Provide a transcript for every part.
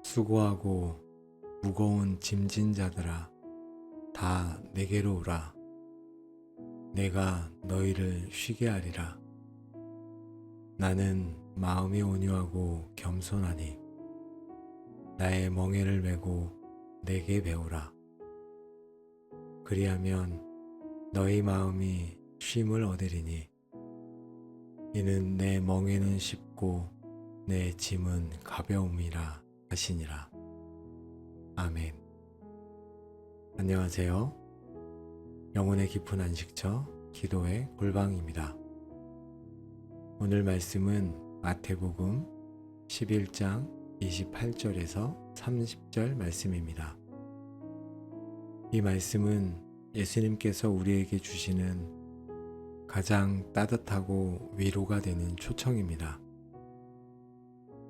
수고하고 무거운 짐진 자들아 다 내게로 오라. 내가 너희를 쉬게 하리라. 나는 마음이 온유하고 겸손하니 나의 멍에를 메고 내게 배우라. 그리하면 너희 마음이 쉼을 얻으리니 이는 내 멍에는 쉽고 내 짐은 가벼움이라 하시니라. 아멘. 안녕하세요. 영혼의 깊은 안식처 기도의 골방입니다. 오늘 말씀은 마태복음 11장 28절에서 30절 말씀입니다. 이 말씀은 예수님께서 우리에게 주시는 가장 따뜻하고 위로가 되는 초청입니다.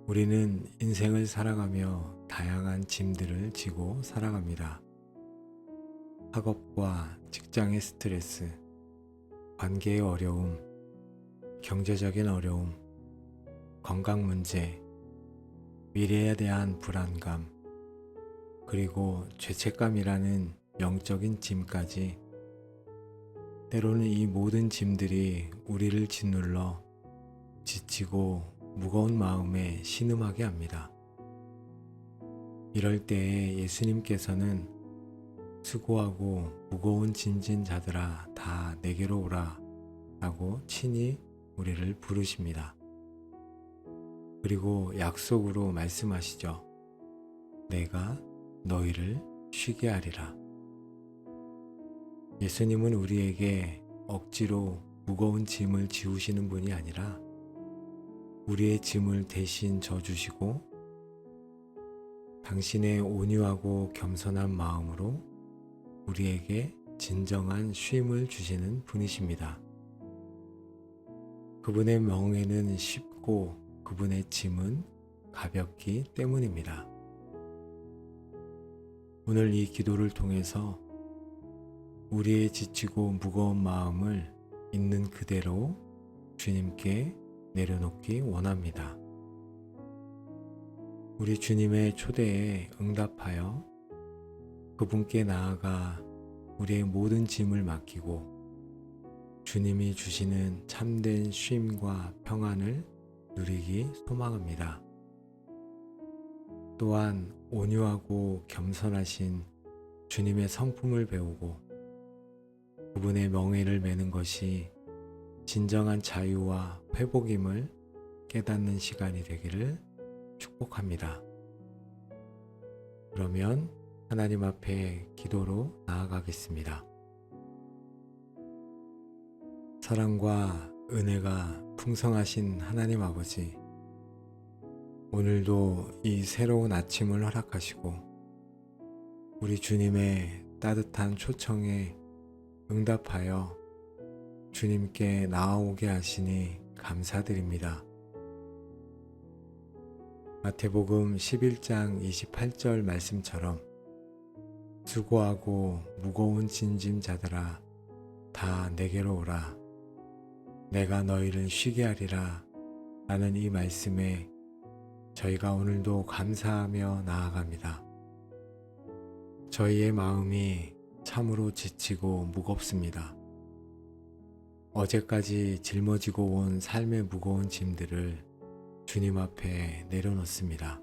우리는 인생을 살아가며 다양한 짐들을 지고 살아갑니다. 학업과 직장의 스트레스, 관계의 어려움, 경제적인 어려움, 건강 문제, 미래에 대한 불안감, 그리고 죄책감이라는 영적인 짐까지 때로는 이 모든 짐들이 우리를 짓눌러 지치고 무거운 마음에 신음하게 합니다. 이럴 때에 예수님께서는 수고하고 무거운 짐진 자들아 다 내게로 오라 라고 친히 우리를 부르십니다. 그리고 약속으로 말씀하시죠. 내가 너희를 쉬게 하리라. 예수님은 우리에게 억지로 무거운 짐을 지우시는 분이 아니라 우리의 짐을 대신 져주시고 당신의 온유하고 겸손한 마음으로 우리에게 진정한 쉼을 주시는 분이십니다. 그분의 멍에는 쉽고 그분의 짐은 가볍기 때문입니다. 오늘 이 기도를 통해서 우리의 지치고 무거운 마음을 있는 그대로 주님께 내려놓기 원합니다. 우리 주님의 초대에 응답하여 그분께 나아가 우리의 모든 짐을 맡기고 주님이 주시는 참된 쉼과 평안을 누리기 소망합니다. 또한 온유하고 겸손하신 주님의 성품을 배우고 그분의 멍에를 메는 것이 진정한 자유와 회복임을 깨닫는 시간이 되기를 축복합니다. 그러면 하나님 앞에 기도로 나아가겠습니다. 사랑과 은혜가 풍성하신 하나님 아버지, 오늘도 이 새로운 아침을 허락하시고 우리 주님의 따뜻한 초청에 응답하여 주님께 나아오게 하시니 감사드립니다. 마태복음 11장 28절 말씀처럼 수고하고 무거운 짐진 자들아 다 내게로 오라. 내가 너희를 쉬게 하리라 라는 이 말씀에 저희가 오늘도 감사하며 나아갑니다. 저희의 마음이 참으로 지치고 무겁습니다. 어제까지 짊어지고 온 삶의 무거운 짐들을 주님 앞에 내려놓습니다.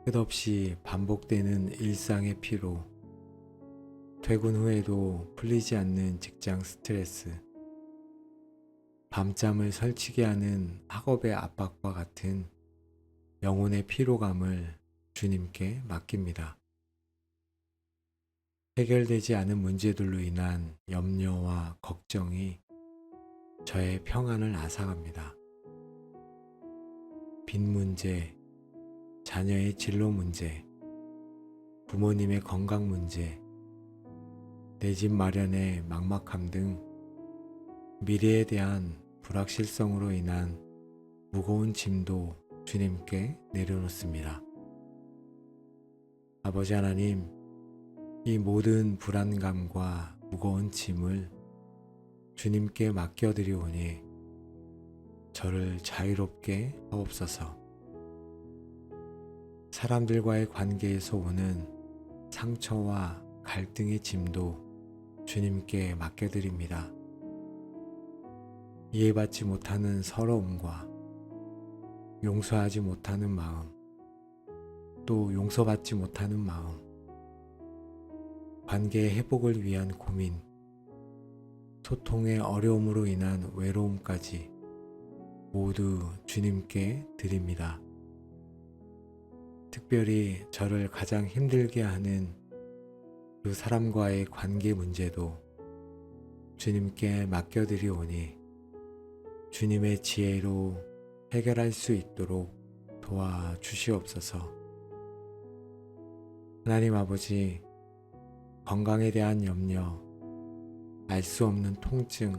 끝없이 반복되는 일상의 피로, 퇴근 후에도 풀리지 않는 직장 스트레스, 밤잠을 설치게 하는 학업의 압박과 같은 영혼의 피로감을 주님께 맡깁니다. 해결되지 않은 문제들로 인한 염려와 걱정이 저의 평안을 앗아갑니다. 빚 문제, 자녀의 진로 문제, 부모님의 건강 문제, 내 집 마련의 막막함 등 미래에 대한 불확실성으로 인한 무거운 짐도 주님께 내려놓습니다. 아버지 하나님, 이 모든 불안감과 무거운 짐을 주님께 맡겨드리오니 저를 자유롭게 하옵소서. 사람들과의 관계에서 오는 상처와 갈등의 짐도 주님께 맡겨드립니다. 이해받지 못하는 서러움과 용서하지 못하는 마음, 또 용서받지 못하는 마음, 관계의 회복을 위한 고민, 소통의 어려움으로 인한 외로움까지 모두 주님께 드립니다. 특별히 저를 가장 힘들게 하는 그 사람과의 관계 문제도 주님께 맡겨드리오니 주님의 지혜로 해결할 수 있도록 도와주시옵소서. 하나님 아버지, 건강에 대한 염려, 알 수 없는 통증,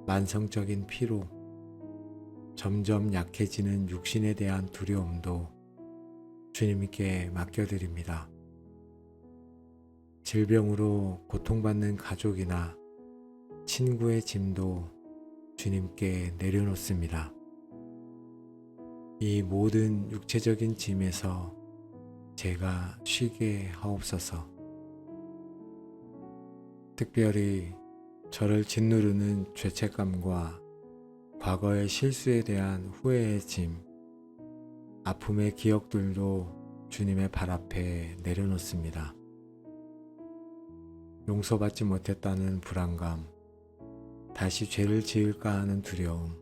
만성적인 피로, 점점 약해지는 육신에 대한 두려움도 주님께 맡겨드립니다. 질병으로 고통받는 가족이나 친구의 짐도 주님께 내려놓습니다. 이 모든 육체적인 짐에서 제가 쉬게 하옵소서. 특별히 저를 짓누르는 죄책감과 과거의 실수에 대한 후회의 짐, 아픔의 기억들도 주님의 발 앞에 내려놓습니다. 용서받지 못했다는 불안감, 다시 죄를 지을까 하는 두려움,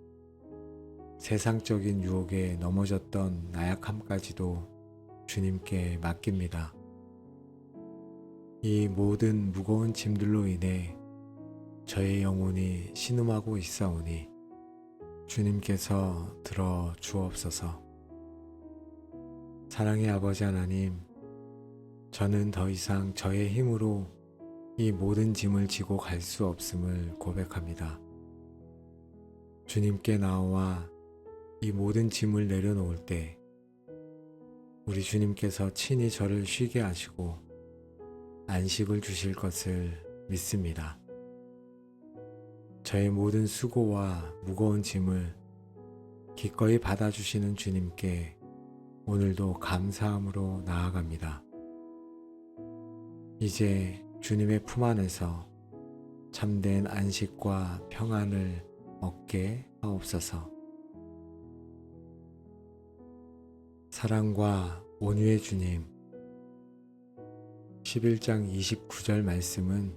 세상적인 유혹에 넘어졌던 나약함까지도 주님께 맡깁니다. 이 모든 무거운 짐들로 인해 저의 영혼이 신음하고 있사오니 주님께서 들어 주옵소서. 사랑의 아버지 하나님, 저는 더 이상 저의 힘으로 이 모든 짐을 지고 갈 수 없음을 고백합니다. 주님께 나와 이 모든 짐을 내려놓을 때 우리 주님께서 친히 저를 쉬게 하시고 안식을 주실 것을 믿습니다. 저의 모든 수고와 무거운 짐을 기꺼이 받아주시는 주님께 오늘도 감사함으로 나아갑니다. 이제 주님의 품 안에서 참된 안식과 평안을 얻게 하옵소서. 사랑과 온유의 주님, 11장 29절 말씀은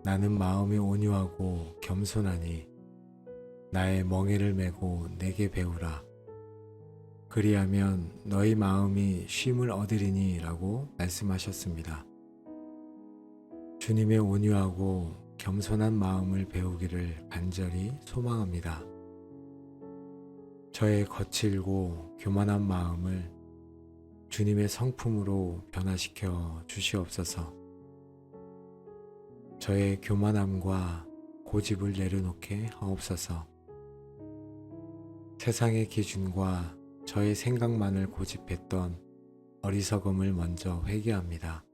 나는 마음이 온유하고 겸손하니 나의 멍에를 메고 내게 배우라. 그리하면 너희 마음이 쉼을 얻으리니 라고 말씀하셨습니다. 주님의 온유하고 겸손한 마음을 배우기를 간절히 소망합니다. 저의 거칠고 교만한 마음을 주님의 성품으로 변화시켜 주시옵소서. 저의 교만함과 고집을 내려놓게 하옵소서. 세상의 기준과 저의 생각만을 고집했던 어리석음을 먼저 회개합니다.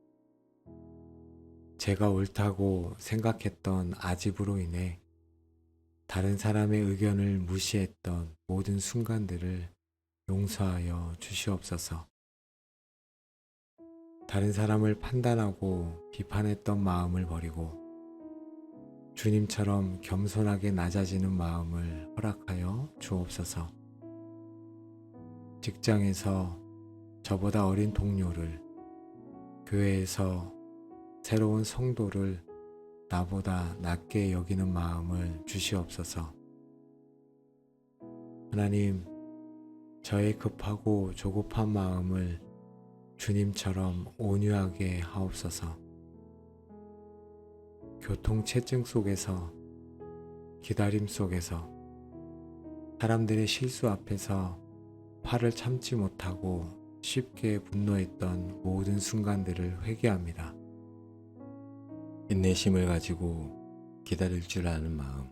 제가 옳다고 생각했던 아집으로 인해 다른 사람의 의견을 무시했던 모든 순간들을 용서하여 주시옵소서. 다른 사람을 판단하고 비판했던 마음을 버리고 주님처럼 겸손하게 낮아지는 마음을 허락하여 주옵소서. 직장에서 저보다 어린 동료를, 교회에서 새로운 성도를 나보다 낮게 여기는 마음을 주시옵소서. 하나님, 저의 급하고 조급한 마음을 주님처럼 온유하게 하옵소서. 교통체증 속에서, 기다림 속에서, 사람들의 실수 앞에서 화를 참지 못하고 쉽게 분노했던 모든 순간들을 회개합니다. 인내심을 가지고 기다릴 줄 아는 마음,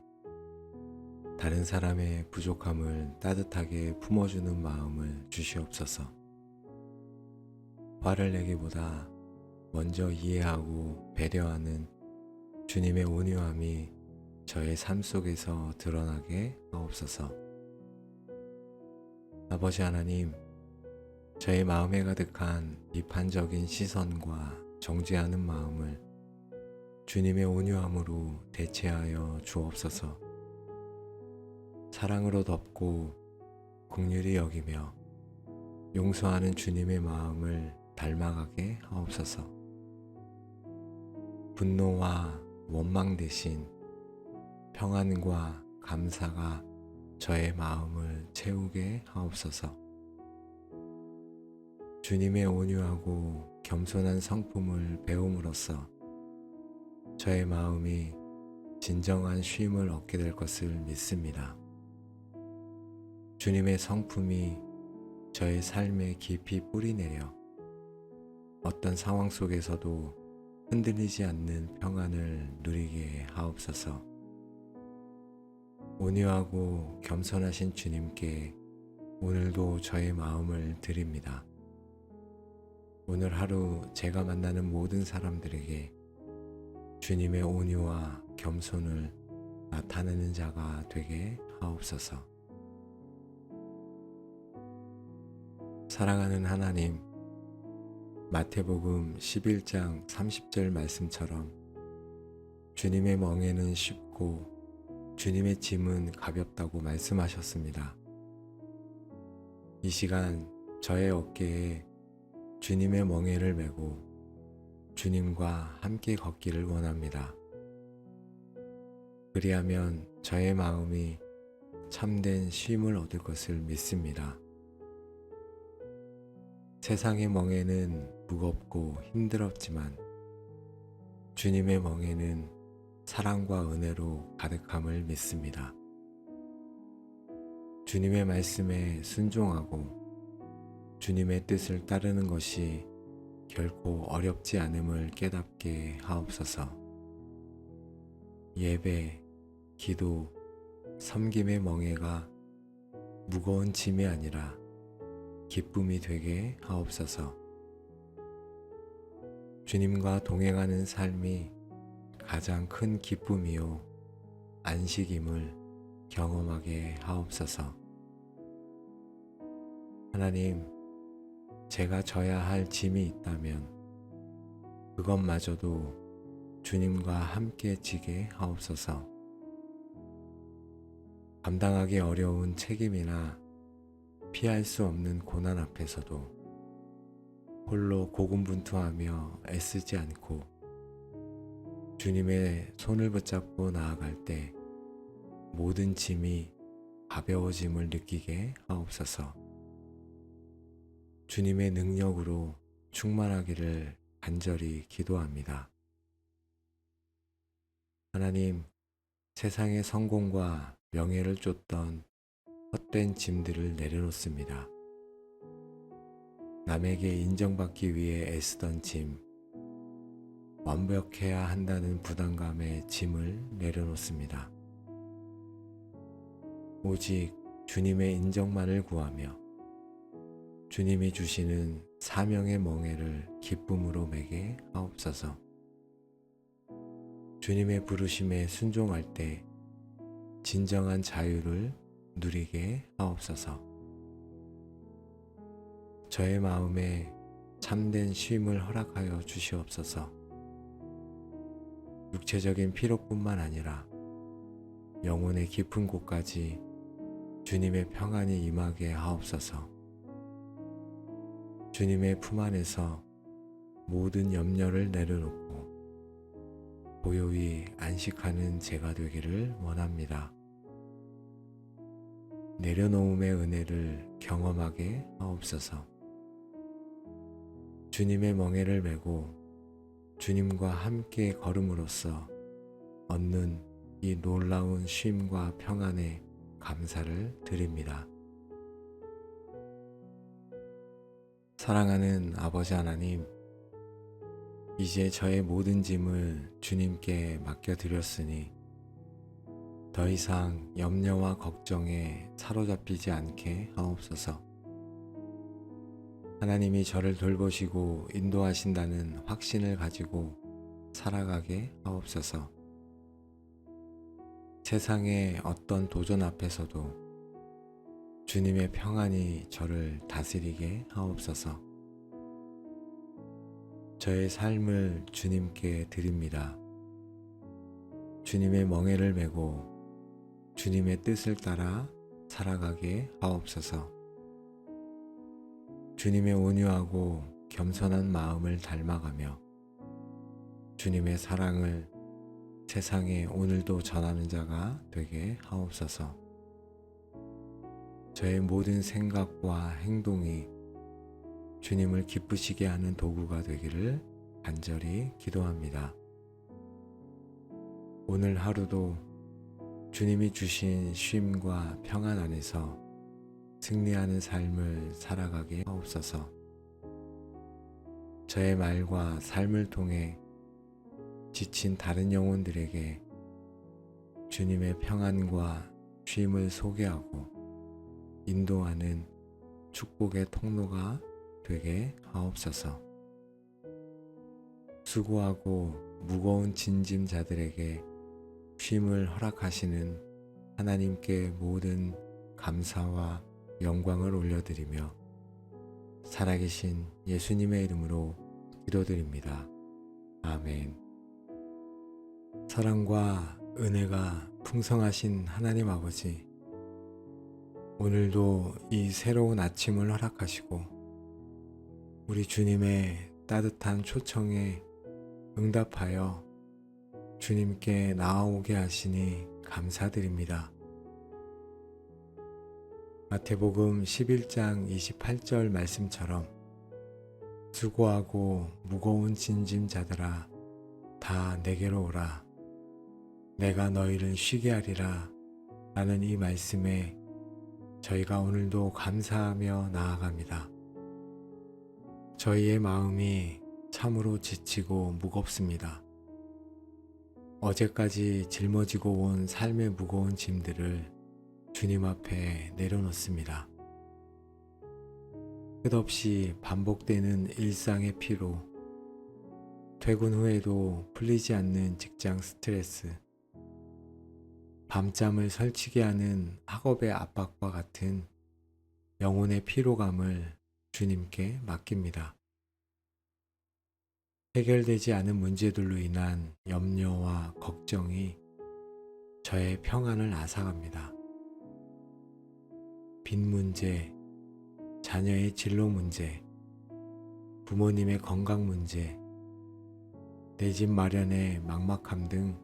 다른 사람의 부족함을 따뜻하게 품어주는 마음을 주시옵소서. 화를 내기보다 먼저 이해하고 배려하는 주님의 온유함이 저의 삶 속에서 드러나게 하옵소서. 아버지 하나님, 저의 마음에 가득한 비판적인 시선과 정죄하는 마음을 주님의 온유함으로 대체하여 주옵소서. 사랑으로 덮고 긍휼히 여기며 용서하는 주님의 마음을 닮아가게 하옵소서. 분노와 원망 대신 평안과 감사가 저의 마음을 채우게 하옵소서. 주님의 온유하고 겸손한 성품을 배움으로써 저의 마음이 진정한 쉼을 얻게 될 것을 믿습니다. 주님의 성품이 저의 삶에 깊이 뿌리내려 어떤 상황 속에서도 흔들리지 않는 평안을 누리게 하옵소서. 온유하고 겸손하신 주님께 오늘도 저의 마음을 드립니다. 오늘 하루 제가 만나는 모든 사람들에게 주님의 온유와 겸손을 나타내는 자가 되게 하옵소서. 사랑하는 하나님, 마태복음 11장 30절 말씀처럼 주님의 멍에는 쉽고 주님의 짐은 가볍다고 말씀하셨습니다. 이 시간 저의 어깨에 주님의 멍에를 메고 주님과 함께 걷기를 원합니다. 그리하면 저의 마음이 참된 쉼을 얻을 것을 믿습니다. 세상의 멍에는 무겁고 힘들었지만 주님의 멍에는 사랑과 은혜로 가득함을 믿습니다. 주님의 말씀에 순종하고 주님의 뜻을 따르는 것이 결코 어렵지 않음을 깨닫게 하옵소서. 예배, 기도, 섬김의 멍에가 무거운 짐이 아니라 기쁨이 되게 하옵소서. 주님과 동행하는 삶이 가장 큰 기쁨이요 안식임을 경험하게 하옵소서. 하나님, 제가 져야 할 짐이 있다면 그것마저도 주님과 함께 지게 하옵소서. 감당하기 어려운 책임이나 피할 수 없는 고난 앞에서도 홀로 고군분투하며 애쓰지 않고 주님의 손을 붙잡고 나아갈 때 모든 짐이 가벼워짐을 느끼게 하옵소서. 주님의 능력으로 충만하기를 간절히 기도합니다. 하나님, 세상의 성공과 명예를 쫓던 헛된 짐들을 내려놓습니다. 남에게 인정받기 위해 애쓰던 짐, 완벽해야 한다는 부담감의 짐을 내려놓습니다. 오직 주님의 인정만을 구하며 주님이 주시는 사명의 멍에를 기쁨으로 매게 하옵소서. 주님의 부르심에 순종할 때 진정한 자유를 누리게 하옵소서. 저의 마음에 참된 쉼을 허락하여 주시옵소서. 육체적인 피로뿐만 아니라 영혼의 깊은 곳까지 주님의 평안이 임하게 하옵소서. 주님의 품 안에서 모든 염려를 내려놓고 고요히 안식하는 제가 되기를 원합니다. 내려놓음의 은혜를 경험하게 하옵소서. 주님의 멍에를 메고 주님과 함께 걸음으로써 얻는 이 놀라운 쉼과 평안에 감사를 드립니다. 사랑하는 아버지 하나님, 이제 저의 모든 짐을 주님께 맡겨드렸으니 더 이상 염려와 걱정에 사로잡히지 않게 하옵소서. 하나님이 저를 돌보시고 인도하신다는 확신을 가지고 살아가게 하옵소서. 세상의 어떤 도전 앞에서도 주님의 평안이 저를 다스리게 하옵소서. 저의 삶을 주님께 드립니다. 주님의 멍에를 메고 주님의 뜻을 따라 살아가게 하옵소서. 주님의 온유하고 겸손한 마음을 닮아가며 주님의 사랑을 세상에 오늘도 전하는 자가 되게 하옵소서. 저의 모든 생각과 행동이 주님을 기쁘시게 하는 도구가 되기를 간절히 기도합니다. 오늘 하루도 주님이 주신 쉼과 평안 안에서 승리하는 삶을 살아가게 하옵소서. 저의 말과 삶을 통해 지친 다른 영혼들에게 주님의 평안과 쉼을 소개하고 인도하는 축복의 통로가 되게 하옵소서. 수고하고 무거운 짐자들에게 쉼을 허락하시는 하나님께 모든 감사와 영광을 올려드리며 살아계신 예수님의 이름으로 기도드립니다. 아멘. 사랑과 은혜가 풍성하신 하나님 아버지, 오늘도 이 새로운 아침을 허락하시고 우리 주님의 따뜻한 초청에 응답하여 주님께 나아오게 하시니 감사드립니다. 마태복음 11장 28절 말씀처럼 수고하고 무거운 짐자들아 다 내게로 오라. 내가 너희를 쉬게 하리라. 라는 이 말씀에 저희가 오늘도 감사하며 나아갑니다. 저희의 마음이 참으로 지치고 무겁습니다. 어제까지 짊어지고 온 삶의 무거운 짐들을 주님 앞에 내려놓습니다. 끝없이 반복되는 일상의 피로, 퇴근 후에도 풀리지 않는 직장 스트레스, 밤잠을 설치게 하는 학업의 압박과 같은 영혼의 피로감을 주님께 맡깁니다. 해결되지 않은 문제들로 인한 염려와 걱정이 저의 평안을 앗아갑니다. 빚 문제, 자녀의 진로 문제, 부모님의 건강 문제, 내 집 마련의 막막함 등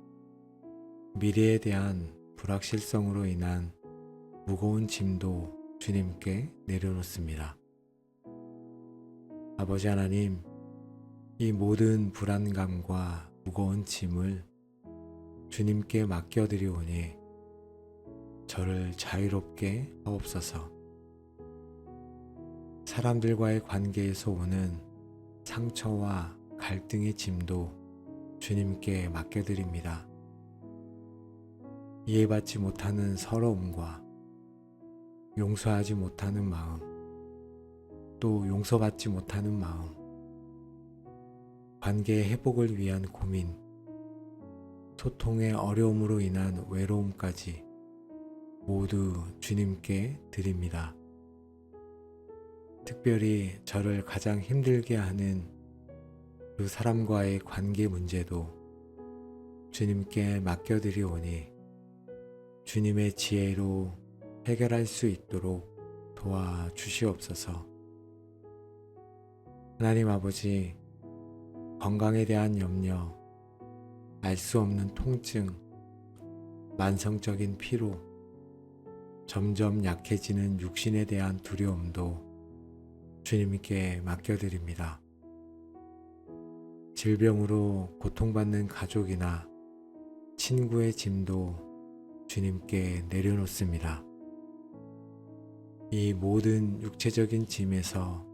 미래에 대한 불확실성으로 인한 무거운 짐도 주님께 내려놓습니다. 아버지 하나님, 이 모든 불안감과 무거운 짐을 주님께 맡겨드리오니 저를 자유롭게 하옵소서. 사람들과의 관계에서 오는 상처와 갈등의 짐도 주님께 맡겨드립니다. 이해받지 못하는 서러움과 용서하지 못하는 마음, 또 용서받지 못하는 마음, 관계의 회복을 위한 고민, 소통의 어려움으로 인한 외로움까지 모두 주님께 드립니다. 특별히 저를 가장 힘들게 하는 그 사람과의 관계 문제도 주님께 맡겨드리오니 주님의 지혜로 해결할 수 있도록 도와주시옵소서. 하나님 아버지, 건강에 대한 염려, 알 수 없는 통증, 만성적인 피로, 점점 약해지는 육신에 대한 두려움도 주님께 맡겨드립니다. 질병으로 고통받는 가족이나 친구의 짐도 주님께 내려놓습니다. 이 모든 육체적인 짐에서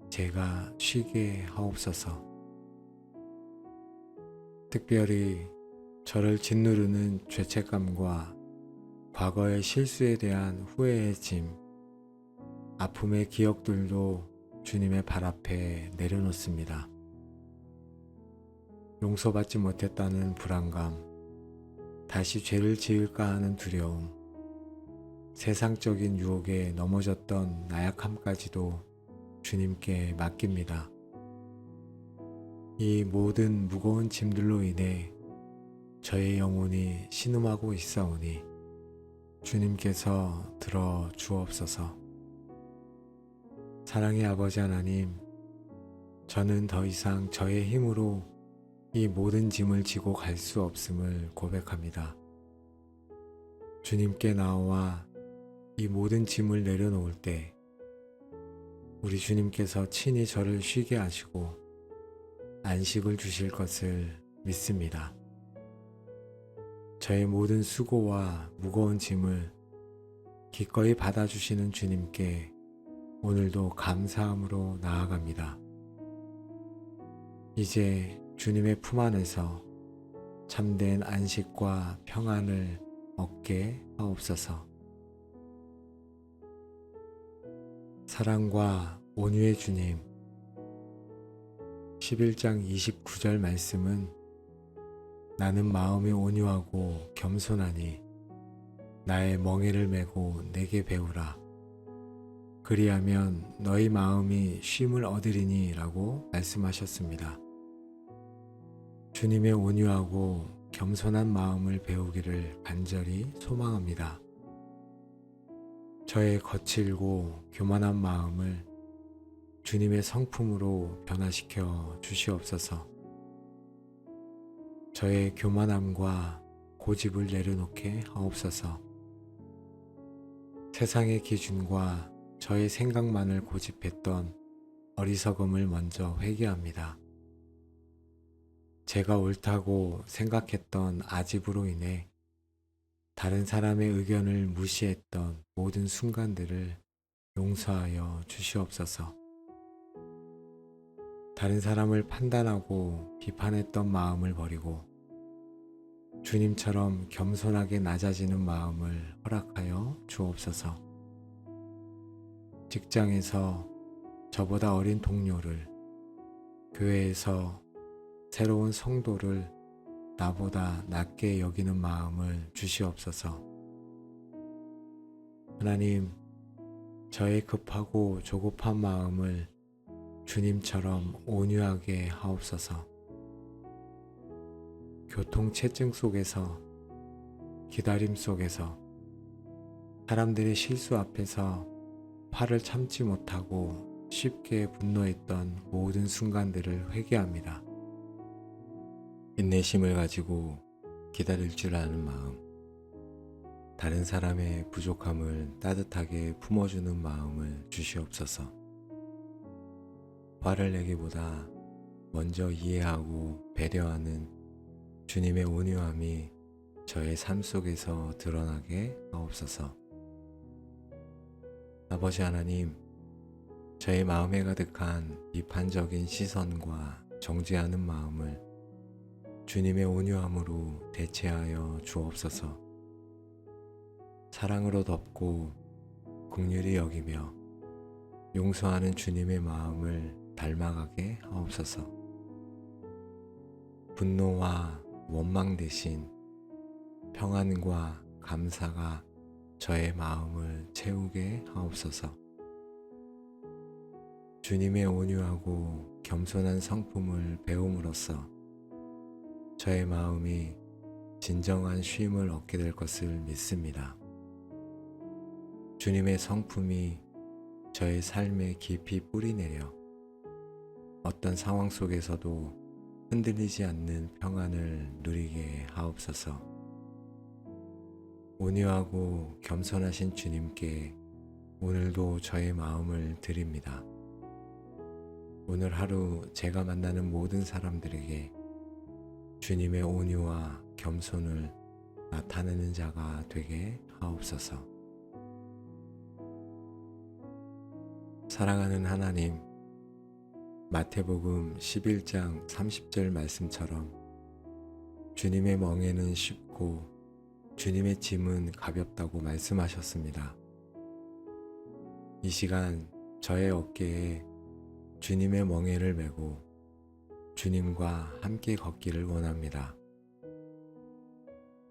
제가 쉬게 하옵소서. 특별히 저를 짓누르는 죄책감과 과거의 실수에 대한 후회의 짐, 아픔의 기억들도 주님의 발 앞에 내려놓습니다. 용서받지 못했다는 불안감, 다시 죄를 지을까 하는 두려움, 세상적인 유혹에 넘어졌던 나약함까지도 주님께 맡깁니다. 이 모든 무거운 짐들로 인해 저의 영혼이 신음하고 있사오니 주님께서 들어 주옵소서. 사랑의 아버지 하나님, 저는 더 이상 저의 힘으로 이 모든 짐을 지고 갈 수 없음을 고백합니다. 주님께 나와 이 모든 짐을 내려놓을 때 우리 주님께서 친히 저를 쉬게 하시고 안식을 주실 것을 믿습니다. 저의 모든 수고와 무거운 짐을 기꺼이 받아주시는 주님께 오늘도 감사함으로 나아갑니다. 이제 주님의 품 안에서 참된 안식과 평안을 얻게 하옵소서. 사랑과 온유의 주님, 11장 29절 말씀은 나는 마음이 온유하고 겸손하니 나의 멍에를 메고 내게 배우라. 그리하면 너희 마음이 쉼을 얻으리니 라고 말씀하셨습니다. 주님의 온유하고 겸손한 마음을 배우기를 간절히 소망합니다. 저의 거칠고 교만한 마음을 주님의 성품으로 변화시켜 주시옵소서. 저의 교만함과 고집을 내려놓게 하옵소서. 세상의 기준과 저의 생각만을 고집했던 어리석음을 먼저 회개합니다. 제가 옳다고 생각했던 아집으로 인해 다른 사람의 의견을 무시했던 모든 순간들을 용서하여 주시옵소서. 다른 사람을 판단하고 비판했던 마음을 버리고 주님처럼 겸손하게 낮아지는 마음을 허락하여 주옵소서. 직장에서 저보다 어린 동료를, 교회에서 새로운 성도를 나보다 낮게 여기는 마음을 주시옵소서. 하나님, 저의 급하고 조급한 마음을 주님처럼 온유하게 하옵소서. 교통체증 속에서, 기다림 속에서, 사람들의 실수 앞에서 화를 참지 못하고 쉽게 분노했던 모든 순간들을 회개합니다. 인내심을 가지고 기다릴 줄 아는 마음, 다른 사람의 부족함을 따뜻하게 품어주는 마음을 주시옵소서. 화를 내기보다 먼저 이해하고 배려하는 주님의 온유함이 저의 삶 속에서 드러나게 하옵소서. 아버지 하나님, 저의 마음에 가득한 비판적인 시선과 정죄하는 마음을 주님의 온유함으로 대체하여 주옵소서. 사랑으로 덮고 긍휼히 여기며 용서하는 주님의 마음을 닮아가게 하옵소서. 분노와 원망 대신 평안과 감사가 저의 마음을 채우게 하옵소서. 주님의 온유하고 겸손한 성품을 배움으로써 저의 마음이 진정한 쉼을 얻게 될 것을 믿습니다. 주님의 성품이 저의 삶에 깊이 뿌리내려 어떤 상황 속에서도 흔들리지 않는 평안을 누리게 하옵소서. 온유하고 겸손하신 주님께 오늘도 저의 마음을 드립니다. 오늘 하루 제가 만나는 모든 사람들에게 주님의 온유와 겸손을 나타내는 자가 되게 하옵소서. 사랑하는 하나님, 마태복음 11장 30절 말씀처럼 주님의 멍에는 쉽고 주님의 짐은 가볍다고 말씀하셨습니다. 이 시간 저의 어깨에 주님의 멍에를 메고 주님과 함께 걷기를 원합니다.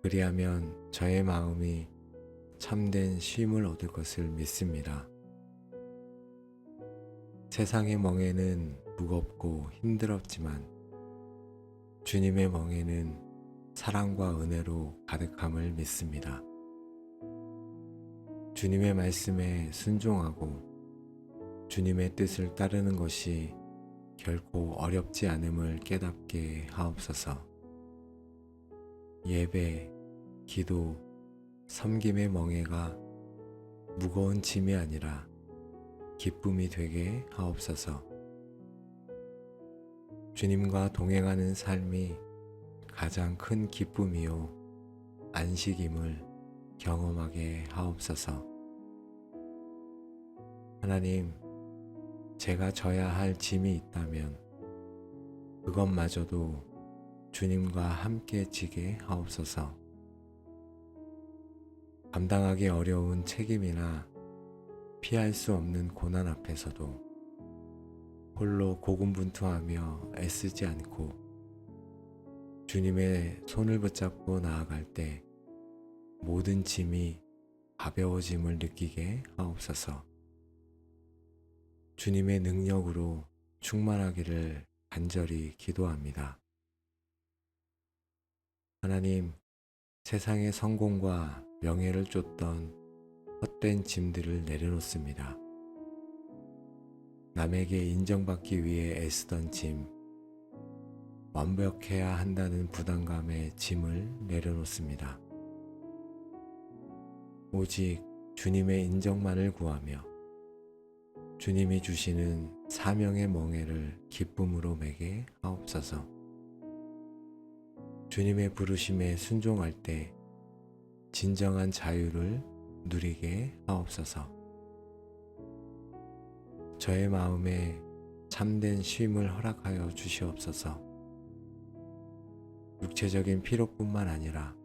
그리하면 저의 마음이 참된 쉼을 얻을 것을 믿습니다. 세상의 멍에는 무겁고 힘들었지만 주님의 멍에는 사랑과 은혜로 가득함을 믿습니다. 주님의 말씀에 순종하고 주님의 뜻을 따르는 것이 결코 어렵지 않음을 깨닫게 하옵소서. 예배, 기도, 섬김의 멍에가 무거운 짐이 아니라 기쁨이 되게 하옵소서. 주님과 동행하는 삶이 가장 큰 기쁨이요 안식임을 경험하게 하옵소서. 하나님, 제가 져야 할 짐이 있다면 그것마저도 주님과 함께 지게 하옵소서. 감당하기 어려운 책임이나 피할 수 없는 고난 앞에서도 홀로 고군분투하며 애쓰지 않고 주님의 손을 붙잡고 나아갈 때 모든 짐이 가벼워짐을 느끼게 하옵소서. 주님의 능력으로 충만하기를 간절히 기도합니다. 하나님, 세상의 성공과 명예를 쫓던 헛된 짐들을 내려놓습니다. 남에게 인정받기 위해 애쓰던 짐, 완벽해야 한다는 부담감의 짐을 내려놓습니다. 오직 주님의 인정만을 구하며 주님이 주시는 사명의 멍에를 기쁨으로 매게 하옵소서. 주님의 부르심에 순종할 때 진정한 자유를 누리게 하옵소서. 저의 마음에 참된 쉼을 허락하여 주시옵소서. 육체적인 피로뿐만 아니라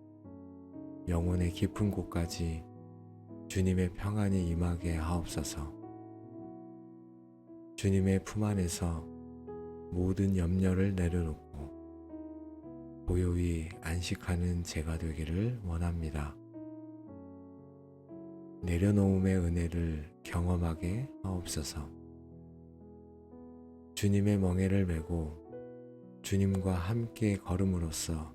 영혼의 깊은 곳까지 주님의 평안이 임하게 하옵소서. 주님의 품 안에서 모든 염려를 내려놓고 고요히 안식하는 제가 되기를 원합니다. 내려놓음의 은혜를 경험하게 하옵소서. 주님의 멍에를 메고 주님과 함께 걸음으로써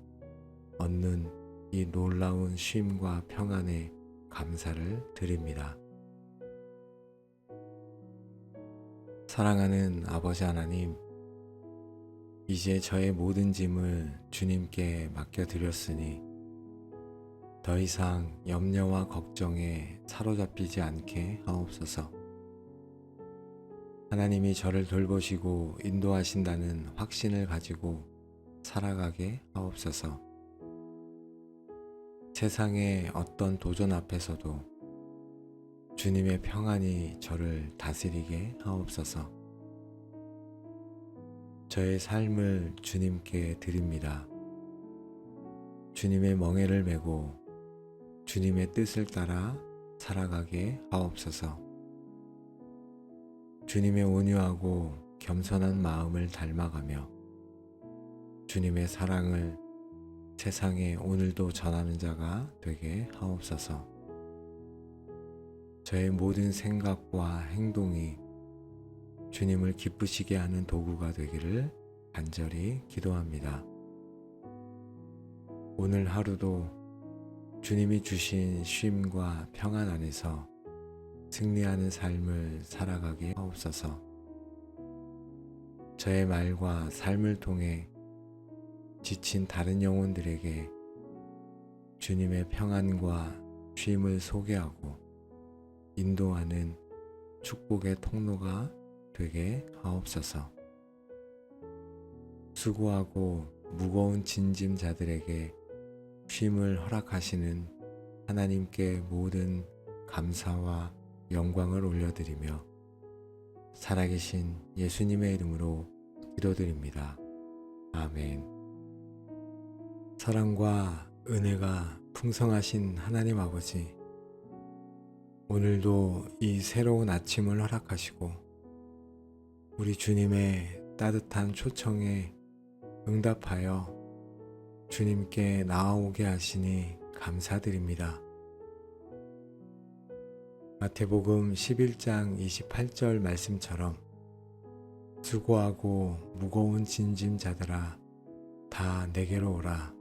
얻는 이 놀라운 쉼과 평안에 감사를 드립니다. 사랑하는 아버지 하나님, 이제 저의 모든 짐을 주님께 맡겨드렸으니 더 이상 염려와 걱정에 사로잡히지 않게 하옵소서. 하나님이 저를 돌보시고 인도하신다는 확신을 가지고 살아가게 하옵소서. 세상의 어떤 도전 앞에서도 주님의 평안이 저를 다스리게 하옵소서. 저의 삶을 주님께 드립니다. 주님의 멍에를 메고 주님의 뜻을 따라 살아가게 하옵소서. 주님의 온유하고 겸손한 마음을 닮아가며 주님의 사랑을 세상에 오늘도 전하는 자가 되게 하옵소서. 저의 모든 생각과 행동이 주님을 기쁘시게 하는 도구가 되기를 간절히 기도합니다. 오늘 하루도 주님이 주신 쉼과 평안 안에서 승리하는 삶을 살아가게 하옵소서. 저의 말과 삶을 통해 지친 다른 영혼들에게 주님의 평안과 쉼을 소개하고 인도하는 축복의 통로가 되게 하옵소서. 수고하고 무거운 진짐자들에게 쉼을 허락하시는 하나님께 모든 감사와 영광을 올려드리며 살아계신 예수님의 이름으로 기도드립니다. 아멘. 사랑과 은혜가 풍성하신 하나님 아버지, 오늘도 이 새로운 아침을 허락하시고 우리 주님의 따뜻한 초청에 응답하여 주님께 나아오게 하시니 감사드립니다. 마태복음 11장 28절 말씀처럼 수고하고 무거운 짐진 자들아 다 내게로 오라.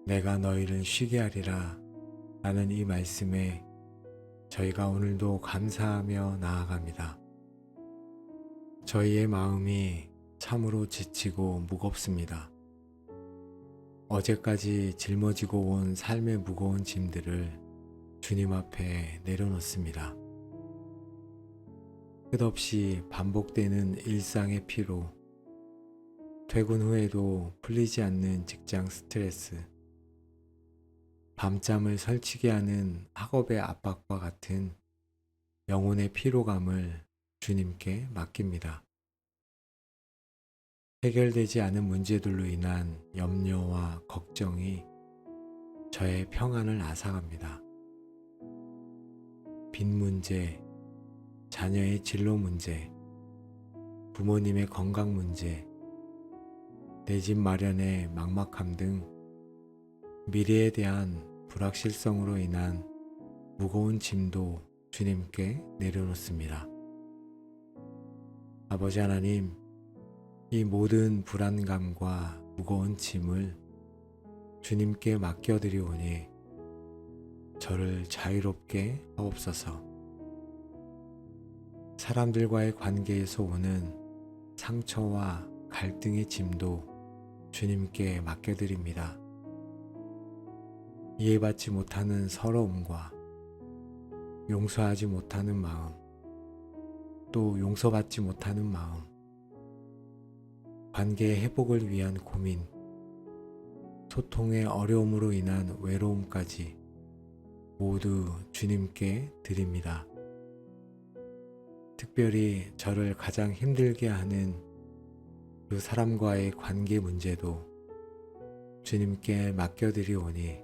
내가 너희를 쉬게 하리라. 라는 이 말씀에 저희가 오늘도 감사하며 나아갑니다. 저희의 마음이 참으로 지치고 무겁습니다. 어제까지 짊어지고 온 삶의 무거운 짐들을 주님 앞에 내려놓습니다. 끝없이 반복되는 일상의 피로, 퇴근 후에도 풀리지 않는 직장 스트레스, 밤잠을 설치게 하는 학업의 압박과 같은 영혼의 피로감을 주님께 맡깁니다. 해결되지 않은 문제들로 인한 염려와 걱정이 저의 평안을 앗아갑니다. 빚 문제, 자녀의 진로 문제, 부모님의 건강 문제, 내 집 마련의 막막함 등 미래에 대한 불확실성으로 인한 무거운 짐도 주님께 내려놓습니다. 아버지 하나님, 이 모든 불안감과 무거운 짐을 주님께 맡겨드리오니 저를 자유롭게 하옵소서. 사람들과의 관계에서 오는 상처와 갈등의 짐도 주님께 맡겨드립니다. 이해받지 못하는 서러움과 용서하지 못하는 마음, 또 용서받지 못하는 마음, 관계의 회복을 위한 고민, 소통의 어려움으로 인한 외로움까지 모두 주님께 드립니다. 특별히 저를 가장 힘들게 하는 그 사람과의 관계 문제도 주님께 맡겨드리오니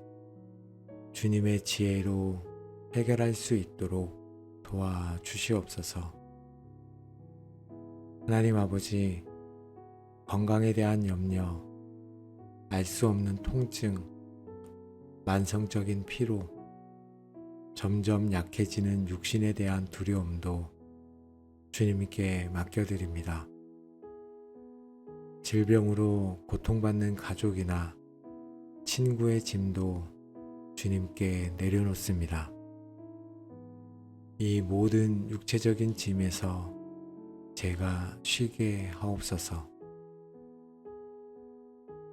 주님의 지혜로 해결할 수 있도록 도와주시옵소서. 하나님 아버지, 건강에 대한 염려, 알 수 없는 통증, 만성적인 피로, 점점 약해지는 육신에 대한 두려움도 주님께 맡겨드립니다. 질병으로 고통받는 가족이나 친구의 짐도 주님께 내려놓습니다. 이 모든 육체적인 짐에서 제가 쉬게 하옵소서.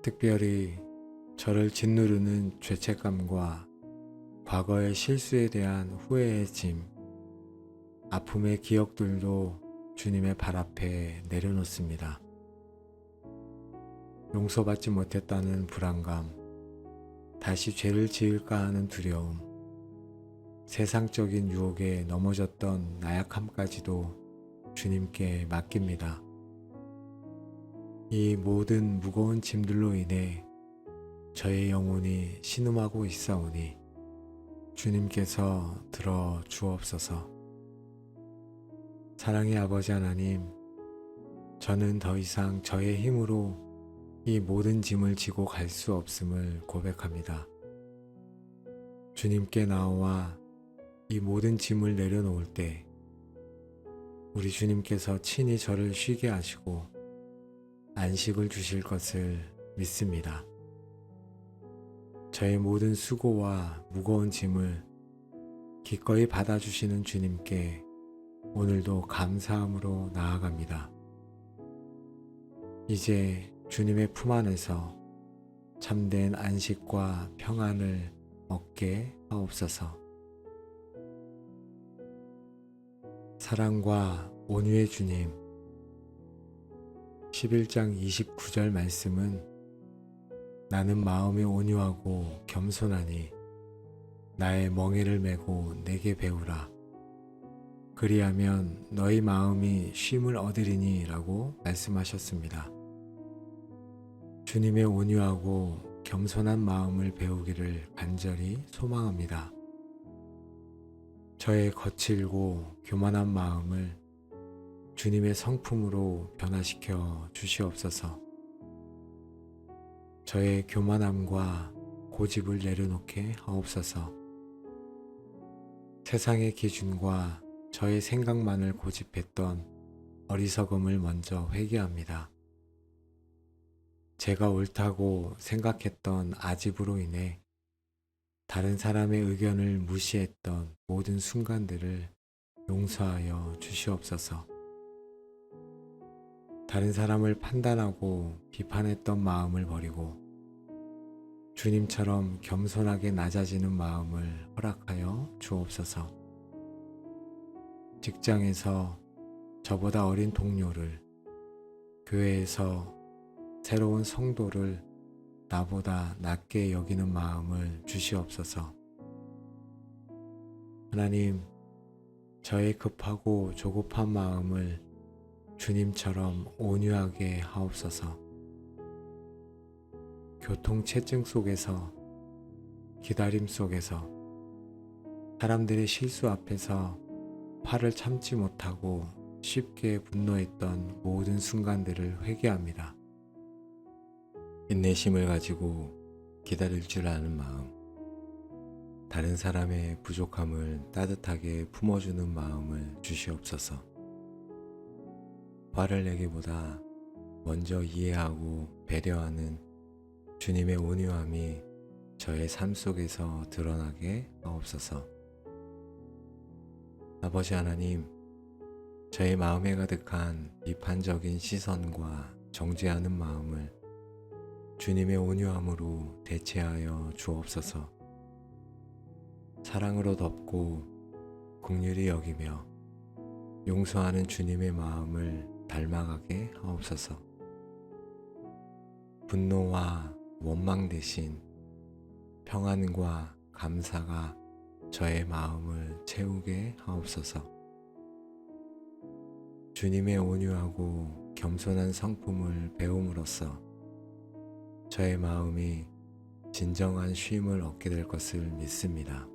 특별히 저를 짓누르는 죄책감과 과거의 실수에 대한 후회의 짐, 아픔의 기억들도 주님의 발 앞에 내려놓습니다. 용서받지 못했다는 불안감, 다시 죄를 지을까 하는 두려움, 세상적인 유혹에 넘어졌던 나약함까지도 주님께 맡깁니다. 이 모든 무거운 짐들로 인해 저의 영혼이 신음하고 있사오니 주님께서 들어 주옵소서. 사랑의 아버지 하나님, 저는 더 이상 저의 힘으로 이 모든 짐을 지고 갈 수 없음을 고백합니다. 주님께 나와 이 모든 짐을 내려놓을 때 우리 주님께서 친히 저를 쉬게 하시고 안식을 주실 것을 믿습니다. 저의 모든 수고와 무거운 짐을 기꺼이 받아주시는 주님께 오늘도 감사함으로 나아갑니다. 이제 주님의 품 안에서 참된 안식과 평안을 얻게 하옵소서. 사랑과 온유의 주님, 11장 29절 말씀은 나는 마음이 온유하고 겸손하니 나의 멍에를 메고 내게 배우라. 그리하면 너희 마음이 쉼을 얻으리니 라고 말씀하셨습니다. 주님의 온유하고 겸손한 마음을 배우기를 간절히 소망합니다. 저의 거칠고 교만한 마음을 주님의 성품으로 변화시켜 주시옵소서. 저의 교만함과 고집을 내려놓게 하옵소서. 세상의 기준과 저의 생각만을 고집했던 어리석음을 먼저 회개합니다. 제가 옳다고 생각했던 아집으로 인해 다른 사람의 의견을 무시했던 모든 순간들을 용서하여 주시옵소서. 다른 사람을 판단하고 비판했던 마음을 버리고 주님처럼 겸손하게 낮아지는 마음을 허락하여 주옵소서. 직장에서 저보다 어린 동료를, 교회에서 새로운 성도를 나보다 낮게 여기는 마음을 주시옵소서. 하나님, 저의 급하고 조급한 마음을 주님처럼 온유하게 하옵소서. 교통체증 속에서, 기다림 속에서, 사람들의 실수 앞에서 화를 참지 못하고 쉽게 분노했던 모든 순간들을 회개합니다. 인내심을 가지고 기다릴 줄 아는 마음, 다른 사람의 부족함을 따뜻하게 품어주는 마음을 주시옵소서. 화를 내기보다 먼저 이해하고 배려하는 주님의 온유함이 저의 삶 속에서 드러나게 하옵소서. 아버지 하나님, 저의 마음에 가득한 비판적인 시선과 정죄하는 마음을 주님의 온유함으로 대체하여 주옵소서. 사랑으로 덮고 긍휼히 여기며 용서하는 주님의 마음을 닮아가게 하옵소서. 분노와 원망 대신 평안과 감사가 저의 마음을 채우게 하옵소서. 주님의 온유하고 겸손한 성품을 배움으로써 저의 마음이 진정한 쉼을 얻게 될 것을 믿습니다.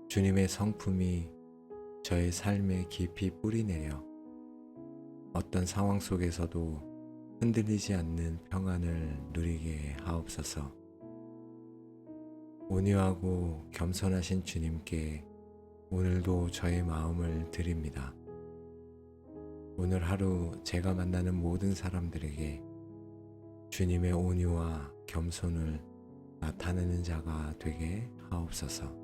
주님의 성품이 저의 삶에 깊이 뿌리내려 어떤 상황 속에서도 흔들리지 않는 평안을 누리게 하옵소서. 온유하고 겸손하신 주님께 오늘도 저의 마음을 드립니다. 오늘 하루 제가 만나는 모든 사람들에게 주님의 온유와 겸손을 나타내는 자가 되게 하옵소서.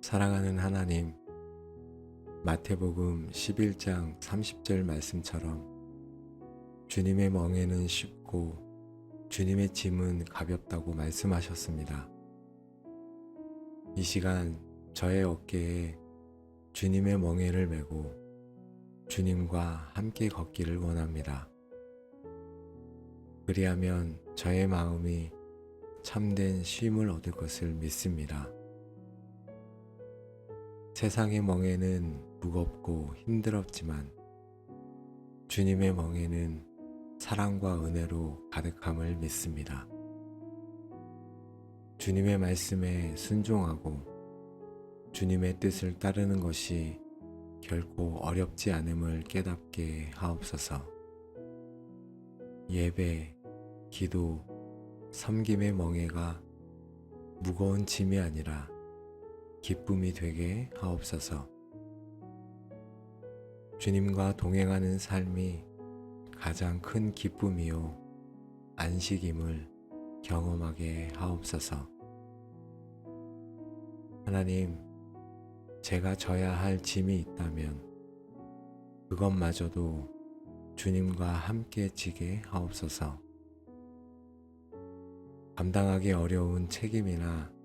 사랑하는 하나님, 마태복음 11장 30절 말씀처럼 주님의 멍에는 쉽고 주님의 짐은 가볍다고 말씀하셨습니다. 이 시간 저의 어깨에 주님의 멍에를 메고 주님과 함께 걷기를 원합니다. 그리하면 저의 마음이 참된 쉼을 얻을 것을 믿습니다. 세상의 멍에는 무겁고 힘들었지만 주님의 멍에는 사랑과 은혜로 가득함을 믿습니다. 주님의 말씀에 순종하고 주님의 뜻을 따르는 것이 결코 어렵지 않음을 깨닫게 하옵소서. 예배, 기도, 섬김의 멍에가 무거운 짐이 아니라 기쁨이 되게 하옵소서. 주님과 동행하는 삶이 가장 큰 기쁨이요 안식임을 경험하게 하옵소서. 하나님, 제가 져야 할 짐이 있다면 그것마저도 주님과 함께 지게 하옵소서. 감당하기 어려운 책임이나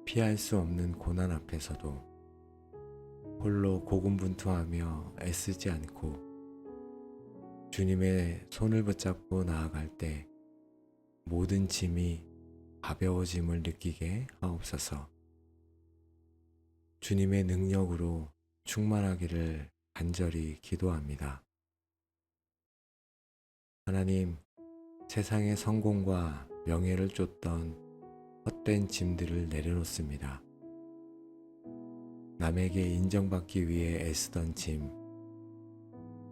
피할 수 없는 고난 앞에서도 홀로 고군분투하며 애쓰지 않고 주님의 손을 붙잡고 나아갈 때 모든 짐이 가벼워짐을 느끼게 하옵소서. 주님의 능력으로 충만하기를 간절히 기도합니다. 하나님, 세상의 성공과 명예를 쫓던 헛된 짐들을 내려놓습니다. 남에게 인정받기 위해 애쓰던 짐,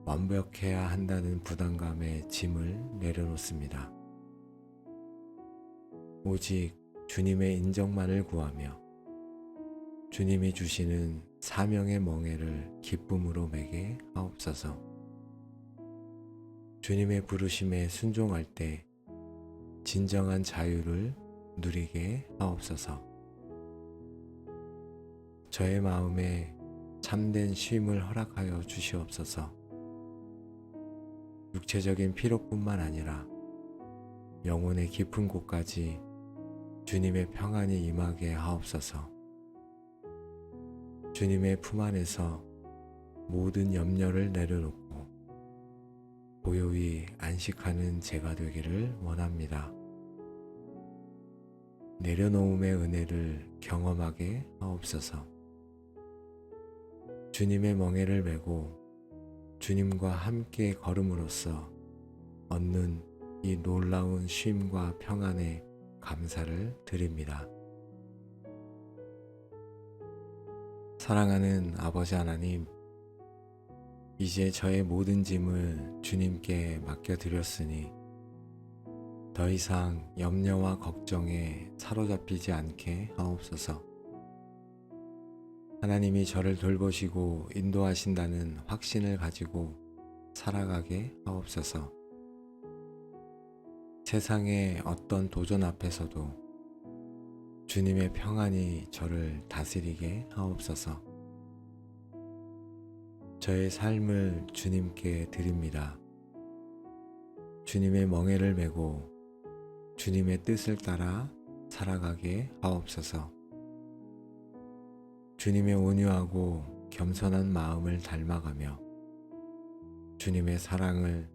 완벽해야 한다는 부담감의 짐을 내려놓습니다. 오직 주님의 인정만을 구하며 주님이 주시는 사명의 멍에를 기쁨으로 매게 하옵소서. 주님의 부르심에 순종할 때 진정한 자유를 누리게 하옵소서. 저의 마음에 참된 쉼을 허락하여 주시옵소서. 육체적인 피로뿐만 아니라 영혼의 깊은 곳까지 주님의 평안이 임하게 하옵소서. 주님의 품 안에서 모든 염려를 내려놓고 고요히 안식하는 제가 되기를 원합니다. 내려놓음의 은혜를 경험하게 하옵소서. 주님의 멍에를 메고 주님과 함께 걸음으로써 얻는 이 놀라운 쉼과 평안에 감사를 드립니다. 사랑하는 아버지 하나님, 이제 저의 모든 짐을 주님께 맡겨드렸으니 더 이상 염려와 걱정에 사로잡히지 않게 하옵소서. 하나님이 저를 돌보시고 인도하신다는 확신을 가지고 살아가게 하옵소서. 세상의 어떤 도전 앞에서도 주님의 평안이 저를 다스리게 하옵소서. 저의 삶을 주님께 드립니다. 주님의 멍에를 메고 주님의 뜻을 따라 살아가게 하옵소서. 주님의 온유하고 겸손한 마음을 닮아가며 주님의 사랑을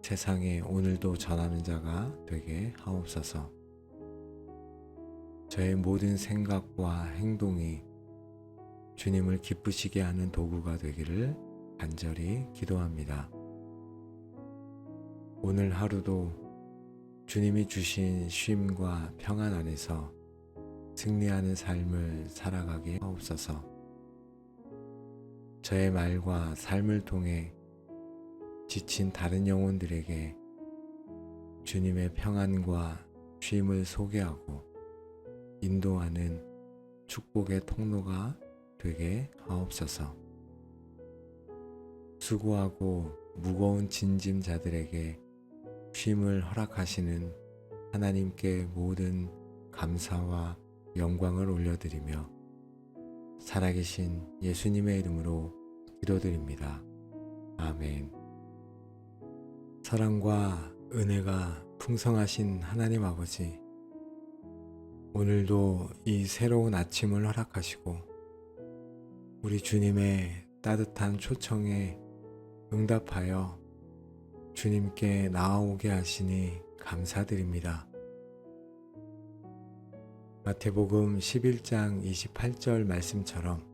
세상에 오늘도 전하는 자가 되게 하옵소서. 저의 모든 생각과 행동이 주님을 기쁘시게 하는 도구가 되기를 간절히 기도합니다. 오늘 하루도 주님이 주신 쉼과 평안 안에서 승리하는 삶을 살아가게 하옵소서. 저의 말과 삶을 통해 지친 다른 영혼들에게 주님의 평안과 쉼을 소개하고 인도하는 축복의 통로가 되게 하옵소서. 수고하고 무거운 짐자들에게 쉼을 허락하시는 하나님께 모든 감사와 영광을 올려드리며 살아계신 예수님의 이름으로 기도드립니다. 아멘. 사랑과 은혜가 풍성하신 하나님 아버지, 오늘도 이 새로운 아침을 허락하시고 우리 주님의 따뜻한 초청에 응답하여 주님께 나아오게 하시니 감사드립니다. 마태복음 11장 28절 말씀처럼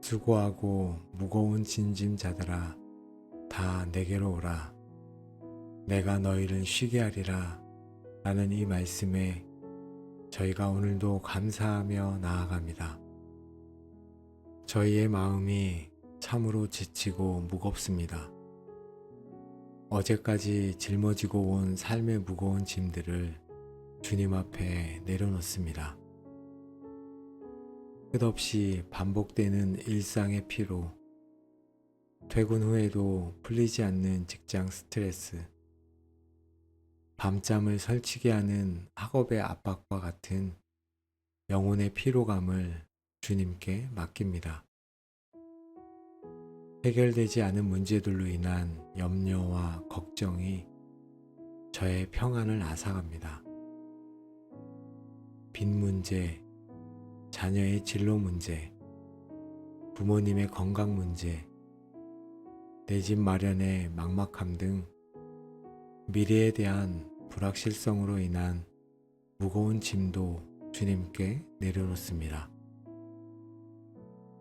수고하고 무거운 짐자들아 다 내게로 오라. 내가 너희를 쉬게 하리라. 라는 이 말씀에 저희가 오늘도 감사하며 나아갑니다. 저희의 마음이 참으로 지치고 무겁습니다. 어제까지 짊어지고 온 삶의 무거운 짐들을 주님 앞에 내려놓습니다. 끝없이 반복되는 일상의 피로, 퇴근 후에도 풀리지 않는 직장 스트레스, 밤잠을 설치게 하는 학업의 압박과 같은 영혼의 피로감을 주님께 맡깁니다. 해결되지 않은 문제들로 인한 염려와 걱정이 저의 평안을 앗아갑니다. 빚 문제, 자녀의 진로 문제, 부모님의 건강 문제, 내 집 마련의 막막함 등 미래에 대한 불확실성으로 인한 무거운 짐도 주님께 내려놓습니다.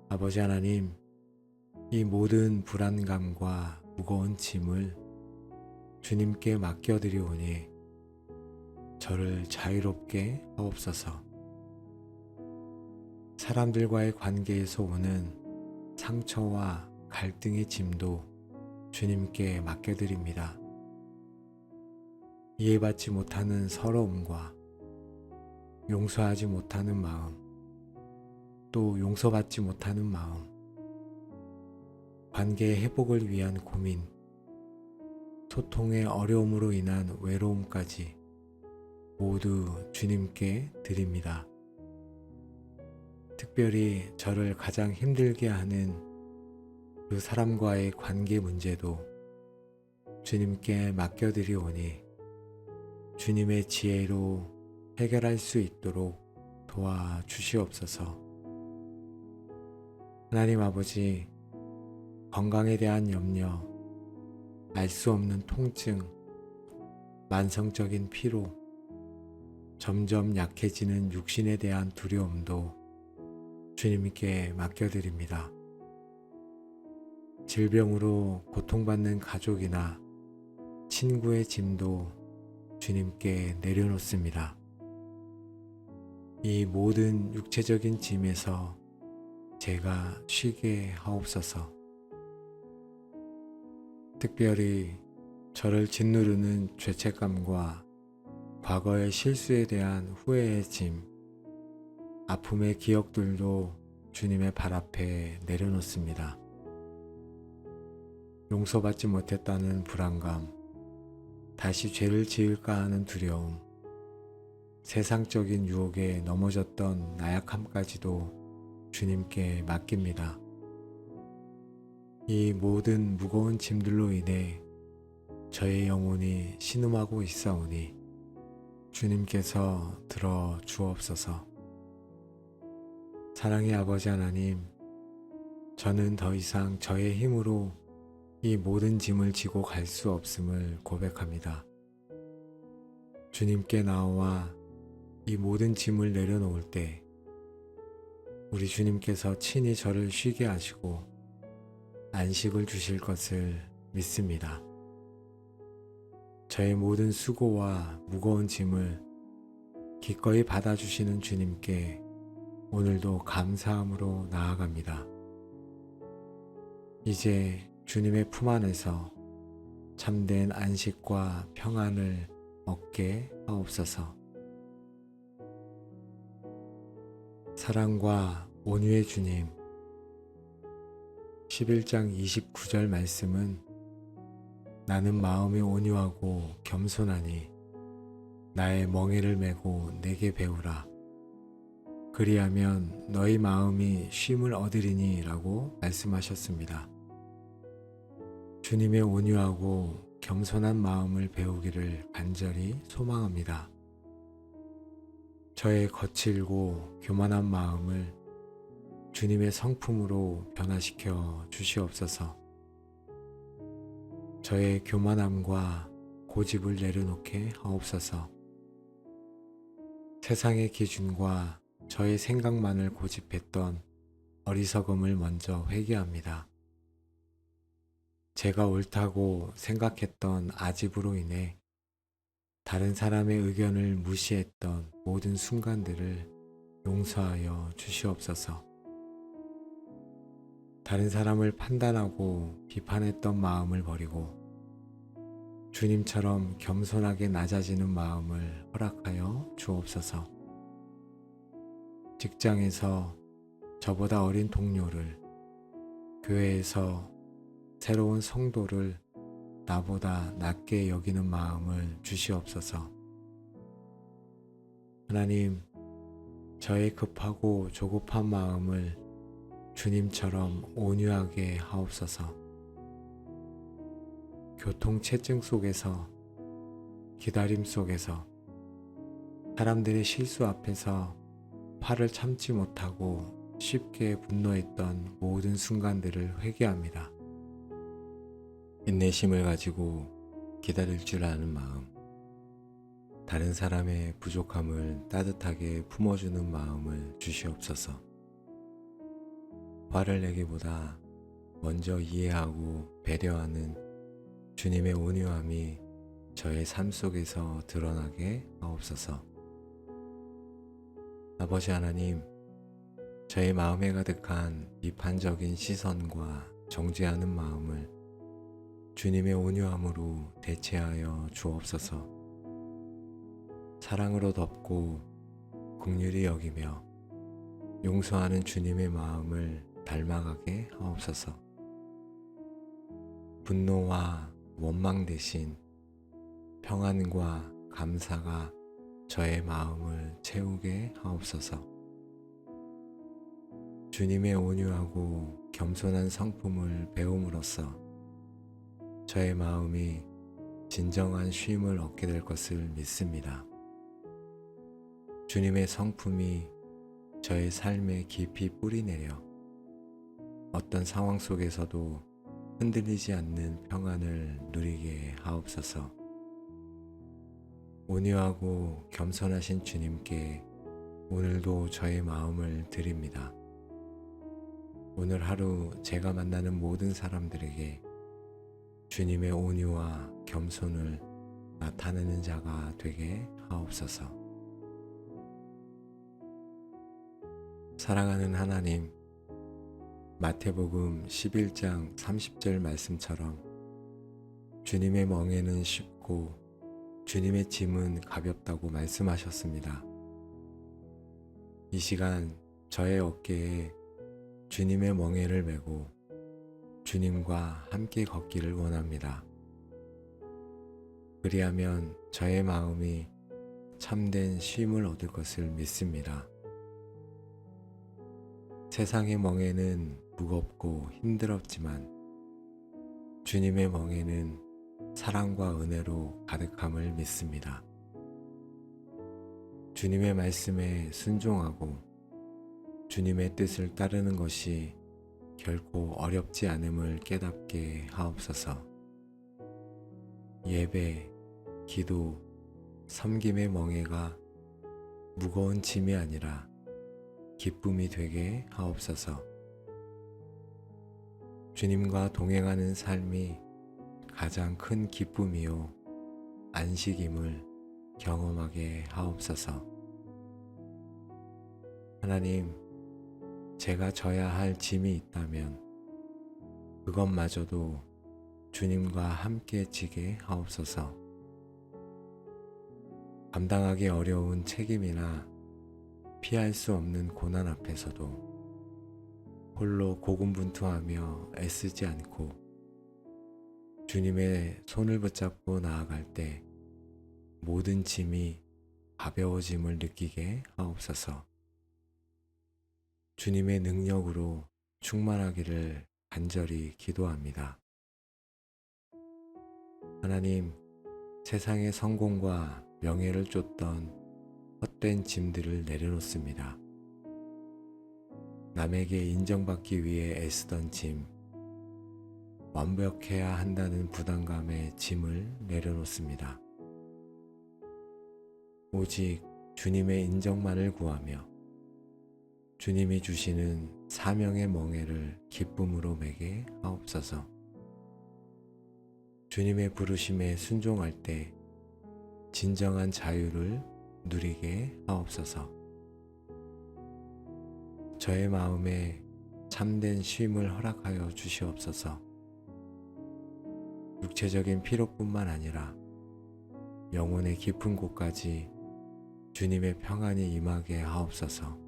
아버지 하나님, 이 모든 불안감과 무거운 짐을 주님께 맡겨드리오니 저를 자유롭게 하옵소서. 사람들과의 관계에서 오는 상처와 갈등의 짐도 주님께 맡겨드립니다. 이해받지 못하는 서러움과 용서하지 못하는 마음, 또 용서받지 못하는 마음, 관계의 회복을 위한 고민, 소통의 어려움으로 인한 외로움까지 모두 주님께 드립니다. 특별히 저를 가장 힘들게 하는 그 사람과의 관계 문제도 주님께 맡겨드리오니 주님의 지혜로 해결할 수 있도록 도와주시옵소서. 하나님 아버지, 건강에 대한 염려, 알 수 없는 통증, 만성적인 피로, 점점 약해지는 육신에 대한 두려움도 주님께 맡겨드립니다. 질병으로 고통받는 가족이나 친구의 짐도 주님께 내려놓습니다. 이 모든 육체적인 짐에서 제가 쉬게 하옵소서. 특별히 저를 짓누르는 죄책감과 과거의 실수에 대한 후회의 짐, 아픔의 기억들도 주님의 발 앞에 내려놓습니다. 용서받지 못했다는 불안감, 다시 죄를 지을까 하는 두려움, 세상적인 유혹에 넘어졌던 나약함까지도 주님께 맡깁니다. 이 모든 무거운 짐들로 인해 저의 영혼이 신음하고 있사오니 주님께서 들어 주옵소서. 사랑의 아버지 하나님, 저는 더 이상 저의 힘으로 이 모든 짐을 지고 갈 수 없음을 고백합니다. 주님께 나와 이 모든 짐을 내려놓을 때 우리 주님께서 친히 저를 쉬게 하시고 안식을 주실 것을 믿습니다. 저의 모든 수고와 무거운 짐을 기꺼이 받아주시는 주님께 오늘도 감사함으로 나아갑니다. 이제 주님의 품 안에서 참된 안식과 평안을 얻게 하옵소서. 사랑과 온유의 주님, 11장 29절 말씀은 나는 마음이 온유하고 겸손하니 나의 멍에를 메고 내게 배우라. 그리하면 너희 마음이 쉼을 얻으리니 라고 말씀하셨습니다. 주님의 온유하고 겸손한 마음을 배우기를 간절히 소망합니다. 저의 거칠고 교만한 마음을 주님의 성품으로 변화시켜 주시옵소서. 저의 교만함과 고집을 내려놓게 하옵소서. 세상의 기준과 저의 생각만을 고집했던 어리석음을 먼저 회개합니다. 제가 옳다고 생각했던 아집으로 인해 다른 사람의 의견을 무시했던 모든 순간들을 용서하여 주시옵소서. 다른 사람을 판단하고 비판했던 마음을 버리고 주님처럼 겸손하게 낮아지는 마음을 허락하여 주옵소서. 직장에서 저보다 어린 동료를, 교회에서 새로운 성도를 나보다 낮게 여기는 마음을 주시옵소서. 하나님, 저의 급하고 조급한 마음을 주님처럼 온유하게 하옵소서. 교통체증 속에서, 기다림 속에서, 사람들의 실수 앞에서 화를 참지 못하고 쉽게 분노했던 모든 순간들을 회개합니다. 인내심을 가지고 기다릴 줄 아는 마음, 다른 사람의 부족함을 따뜻하게 품어주는 마음을 주시옵소서. 화를 내기보다 먼저 이해하고 배려하는 주님의 온유함이 저의 삶 속에서 드러나게 하옵소서. 아버지 하나님, 저의 마음에 가득한 비판적인 시선과 정죄하는 마음을 주님의 온유함으로 대체하여 주옵소서. 사랑으로 덮고 긍휼히 여기며 용서하는 주님의 마음을 닮아가게 하옵소서. 분노와 원망 대신 평안과 감사가 저의 마음을 채우게 하옵소서. 주님의 온유하고 겸손한 성품을 배움으로써 저의 마음이 진정한 쉼을 얻게 될 것을 믿습니다. 주님의 성품이 저의 삶에 깊이 뿌리내려 어떤 상황 속에서도 흔들리지 않는 평안을 누리게 하옵소서. 온유하고 겸손하신 주님께 오늘도 저의 마음을 드립니다. 오늘 하루 제가 만나는 모든 사람들에게 주님의 온유와 겸손을 나타내는 자가 되게 하옵소서. 사랑하는 하나님, 마태복음 11장 30절 말씀처럼 주님의 멍에는 쉽고 주님의 짐은 가볍다고 말씀하셨습니다. 이 시간 저의 어깨에 주님의 멍에를 메고 주님과 함께 걷기를 원합니다. 그리하면 저의 마음이 참된 쉼을 얻을 것을 믿습니다. 세상의 멍에는 무겁고 힘들었지만 주님의 멍에는 사랑과 은혜로 가득함을 믿습니다. 주님의 말씀에 순종하고 주님의 뜻을 따르는 것이 결코 어렵지 않음을 깨닫게 하옵소서. 예배, 기도, 섬김의 멍에가 무거운 짐이 아니라 기쁨이 되게 하옵소서. 주님과 동행하는 삶이 가장 큰 기쁨이요 안식임을 경험하게 하옵소서. 하나님, 제가 져야 할 짐이 있다면 그것마저도 주님과 함께 지게 하옵소서. 감당하기 어려운 책임이나 피할 수 없는 고난 앞에서도 홀로 고군분투하며 애쓰지 않고 주님의 손을 붙잡고 나아갈 때 모든 짐이 가벼워짐을 느끼게 하옵소서. 주님의 능력으로 충만하기를 간절히 기도합니다. 하나님, 세상의 성공과 명예를 쫓던 헛된 짐들을 내려놓습니다. 남에게 인정받기 위해 애쓰던 짐, 완벽해야 한다는 부담감의 짐을 내려놓습니다. 오직 주님의 인정만을 구하며 주님이 주시는 사명의 멍에를 기쁨으로 매게 하옵소서. 주님의 부르심에 순종할 때 진정한 자유를 누리게 하옵소서. 저의 마음에 참된 쉼을 허락하여 주시옵소서. 육체적인 피로뿐만 아니라 영혼의 깊은 곳까지 주님의 평안이 임하게 하옵소서.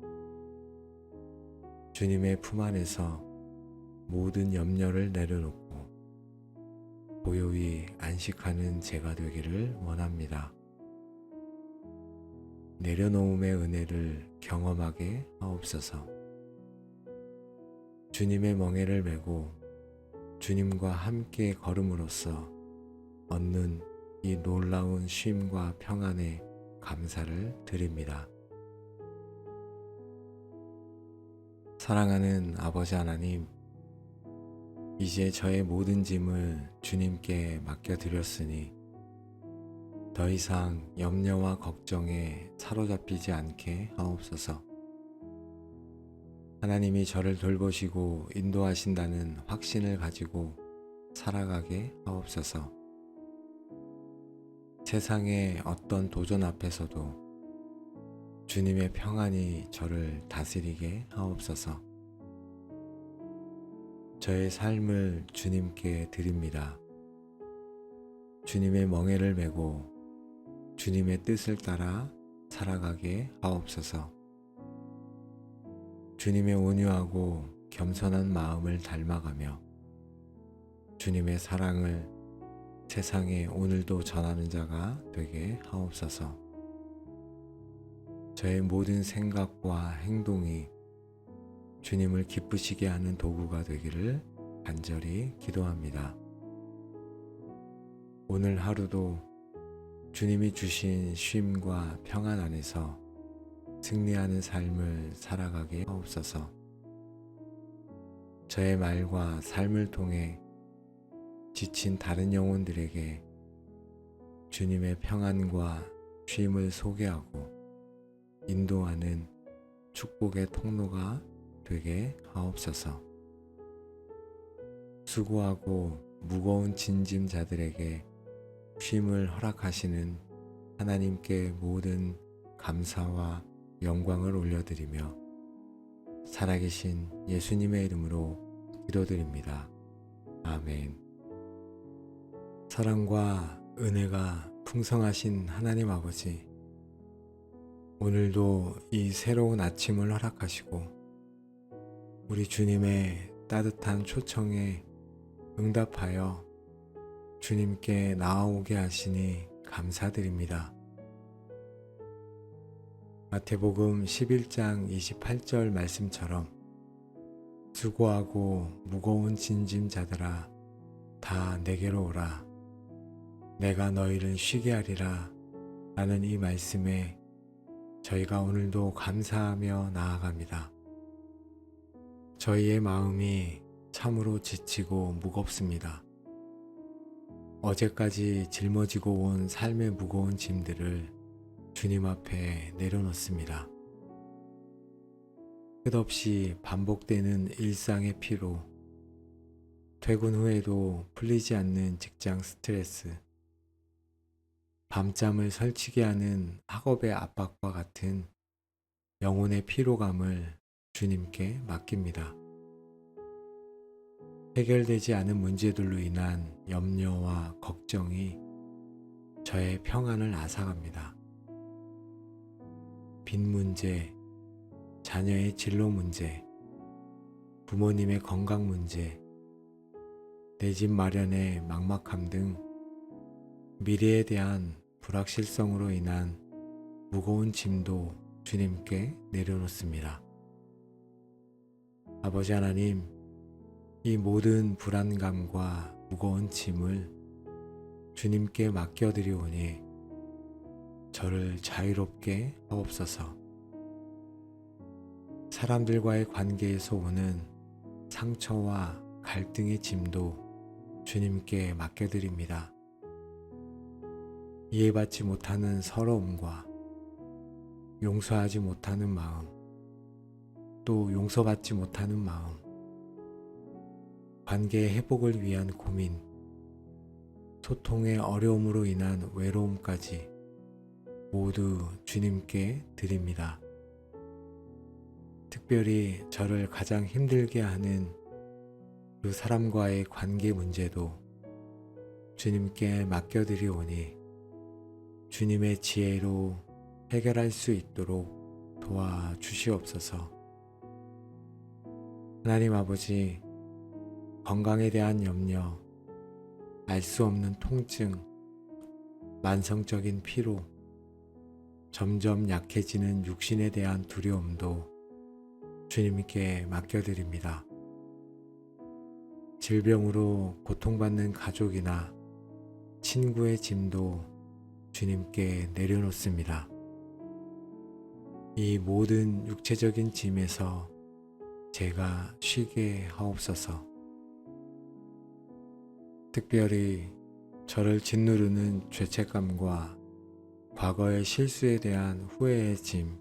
주님의 품 안에서 모든 염려를 내려놓고 고요히 안식하는 제가 되기를 원합니다. 내려놓음의 은혜를 경험하게 하옵소서. 주님의 멍에를 메고 주님과 함께 걸음으로써 얻는 이 놀라운 쉼과 평안에 감사를 드립니다. 사랑하는 아버지 하나님, 이제 저의 모든 짐을 주님께 맡겨드렸으니 더 이상 염려와 걱정에 사로잡히지 않게 하옵소서. 하나님이 저를 돌보시고 인도하신다는 확신을 가지고 살아가게 하옵소서. 세상의 어떤 도전 앞에서도 주님의 평안이 저를 다스리게 하옵소서. 저의 삶을 주님께 드립니다. 주님의 멍에를 메고 주님의 뜻을 따라 살아가게 하옵소서. 주님의 온유하고 겸손한 마음을 닮아가며 주님의 사랑을 세상에 오늘도 전하는 자가 되게 하옵소서. 저의 모든 생각과 행동이 주님을 기쁘시게 하는 도구가 되기를 간절히 기도합니다. 오늘 하루도 주님이 주신 쉼과 평안 안에서 승리하는 삶을 살아가게 하옵소서. 저의 말과 삶을 통해 지친 다른 영혼들에게 주님의 평안과 쉼을 소개하고 인도하는 축복의 통로가 되게 하옵소서. 수고하고 무거운 짐자들에게 쉼을 허락하시는 하나님께 모든 감사와 영광을 올려드리며 살아계신 예수님의 이름으로 기도드립니다. 아멘. 사랑과 은혜가 풍성하신 하나님 아버지, 오늘도 이 새로운 아침을 허락하시고 우리 주님의 따뜻한 초청에 응답하여 주님께 나아오게 하시니 감사드립니다. 마태복음 11장 28절 말씀처럼 수고하고 무거운 짐자들아 다 내게로 오라 내가 너희를 쉬게 하리라 라는 이 말씀에 저희가 오늘도 감사하며 나아갑니다. 저희의 마음이 참으로 지치고 무겁습니다. 어제까지 짊어지고 온 삶의 무거운 짐들을 주님 앞에 내려놓습니다. 끝없이 반복되는 일상의 피로, 퇴근 후에도 풀리지 않는 직장 스트레스, 밤잠을 설치게 하는 학업의 압박과 같은 영혼의 피로감을 주님께 맡깁니다. 해결되지 않은 문제들로 인한 염려와 걱정이 저의 평안을 앗아갑니다. 빚 문제, 자녀의 진로 문제, 부모님의 건강 문제, 내 집 마련의 막막함 등 미래에 대한 불확실성으로 인한 무거운 짐도 주님께 내려놓습니다. 아버지 하나님, 이 모든 불안감과 무거운 짐을 주님께 맡겨드리오니 저를 자유롭게 하옵소서. 사람들과의 관계에서 오는 상처와 갈등의 짐도 주님께 맡겨드립니다. 이해받지 못하는 서러움과 용서하지 못하는 마음, 또 용서받지 못하는 마음, 관계의 회복을 위한 고민, 소통의 어려움으로 인한 외로움까지 모두 주님께 드립니다. 특별히 저를 가장 힘들게 하는 그 사람과의 관계 문제도 주님께 맡겨드리오니 주님의 지혜로 해결할 수 있도록 도와주시옵소서. 하나님 아버지, 건강에 대한 염려, 알 수 없는 통증, 만성적인 피로, 점점 약해지는 육신에 대한 두려움도 주님께 맡겨드립니다. 질병으로 고통받는 가족이나 친구의 짐도 주님께 내려놓습니다. 이 모든 육체적인 짐에서 제가 쉬게 하옵소서. 특별히 저를 짓누르는 죄책감과 과거의 실수에 대한 후회의 짐,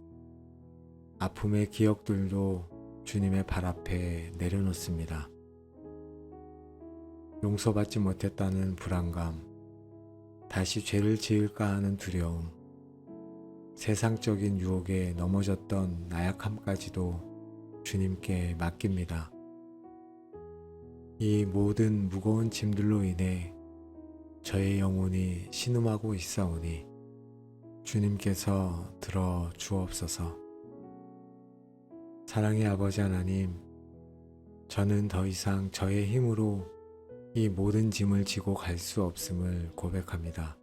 아픔의 기억들도 주님의 발 앞에 내려놓습니다. 용서받지 못했다는 불안감, 다시 죄를 지을까 하는 두려움, 세상적인 유혹에 넘어졌던 나약함까지도 주님께 맡깁니다. 이 모든 무거운 짐들로 인해 저의 영혼이 신음하고 있사오니 주님께서 들어 주옵소서. 사랑의 아버지 하나님, 저는 더 이상 저의 힘으로 이 모든 짐을 지고 갈 수 없음을 고백합니다.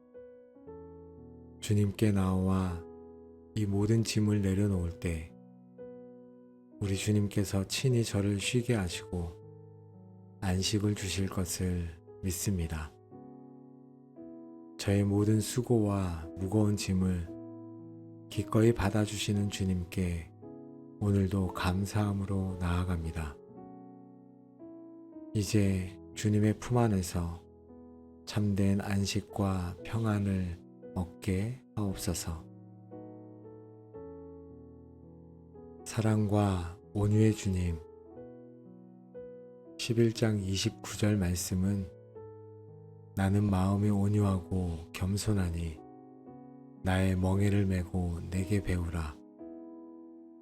주님께 나와 이 모든 짐을 내려놓을 때 우리 주님께서 친히 저를 쉬게 하시고 안식을 주실 것을 믿습니다. 저의 모든 수고와 무거운 짐을 기꺼이 받아주시는 주님께 오늘도 감사함으로 나아갑니다. 이제 주님의 품 안에서 참된 안식과 평안을 얻게 하옵소서. 사랑과 온유의 주님, 11장 29절 말씀은 나는 마음이 온유하고 겸손하니 나의 멍에를 메고 내게 배우라.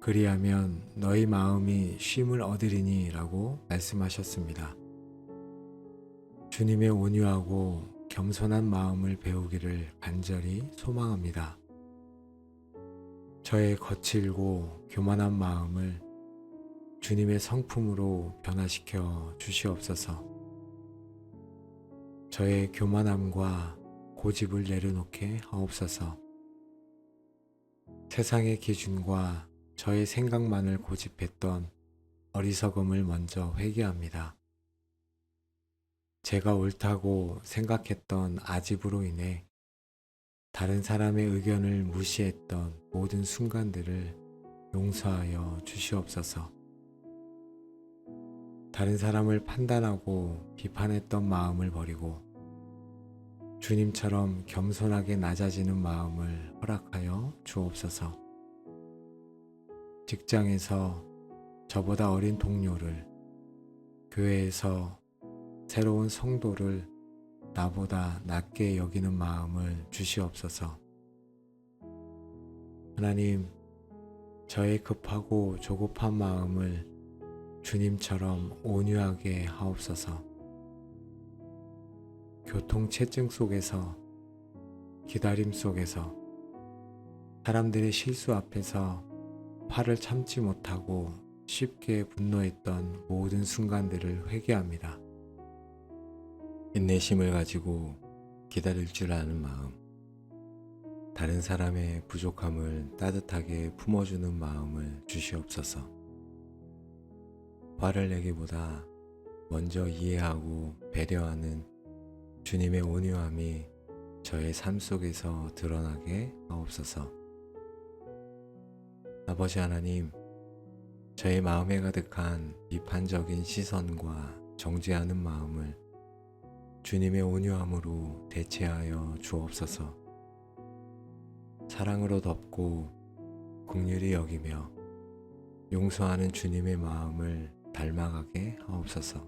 그리하면 너희 마음이 쉼을 얻으리니 라고 말씀하셨습니다. 주님의 온유하고 겸손한 마음을 배우기를 간절히 소망합니다. 저의 거칠고 교만한 마음을 주님의 성품으로 변화시켜 주시옵소서. 저의 교만함과 고집을 내려놓게 하옵소서. 세상의 기준과 저의 생각만을 고집했던 어리석음을 먼저 회개합니다. 제가 옳다고 생각했던 아집으로 인해 다른 사람의 의견을 무시했던 모든 순간들을 용서하여 주시옵소서. 다른 사람을 판단하고 비판했던 마음을 버리고 주님처럼 겸손하게 낮아지는 마음을 허락하여 주옵소서. 직장에서 저보다 어린 동료를, 교회에서 새로운 성도를 나보다 낮게 여기는 마음을 주시옵소서. 하나님, 저의 급하고 조급한 마음을 주님처럼 온유하게 하옵소서. 교통체증 속에서, 기다림 속에서, 사람들의 실수 앞에서 화를 참지 못하고 쉽게 분노했던 모든 순간들을 회개합니다. 인내심을 가지고 기다릴 줄 아는 마음, 다른 사람의 부족함을 따뜻하게 품어주는 마음을 주시옵소서. 화를 내기보다 먼저 이해하고 배려하는 주님의 온유함이 저의 삶 속에서 드러나게 하옵소서. 아버지 하나님, 저의 마음에 가득한 비판적인 시선과 정죄하는 마음을 주님의 온유함으로 대체하여 주옵소서. 사랑으로 덮고 긍휼히 여기며 용서하는 주님의 마음을 닮아가게 하옵소서.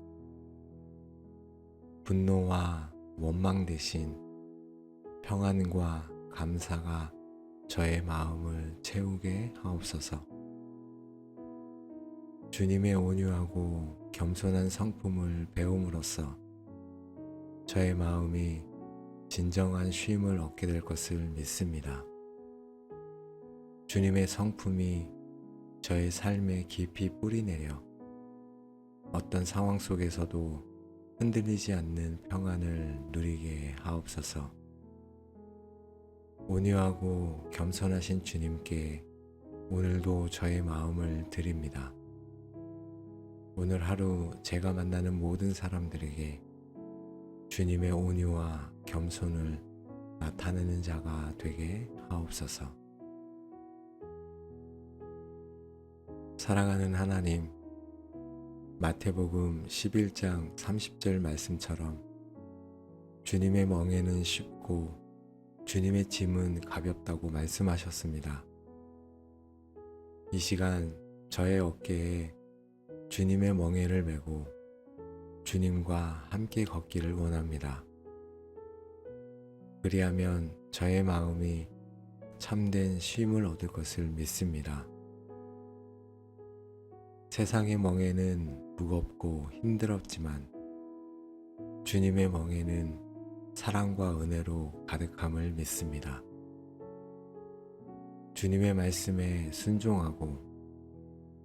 분노와 원망 대신 평안과 감사가 저의 마음을 채우게 하옵소서. 주님의 온유하고 겸손한 성품을 배움으로써 저의 마음이 진정한 쉼을 얻게 될 것을 믿습니다. 주님의 성품이 저의 삶에 깊이 뿌리내려 어떤 상황 속에서도 흔들리지 않는 평안을 누리게 하옵소서. 온유하고 겸손하신 주님께 오늘도 저의 마음을 드립니다. 오늘 하루 제가 만나는 모든 사람들에게 주님의 온유와 겸손을 나타내는 자가 되게 하옵소서. 사랑하는 하나님, 마태복음 11장 30절 말씀처럼 주님의 멍에는 쉽고 주님의 짐은 가볍다고 말씀하셨습니다. 이 시간 저의 어깨에 주님의 멍에를 메고 주님과 함께 걷기를 원합니다. 그리하면 저의 마음이 참된 쉼을 얻을 것을 믿습니다. 세상의 멍에는 무겁고 힘들었지만 주님의 멍에는 사랑과 은혜로 가득함을 믿습니다. 주님의 말씀에 순종하고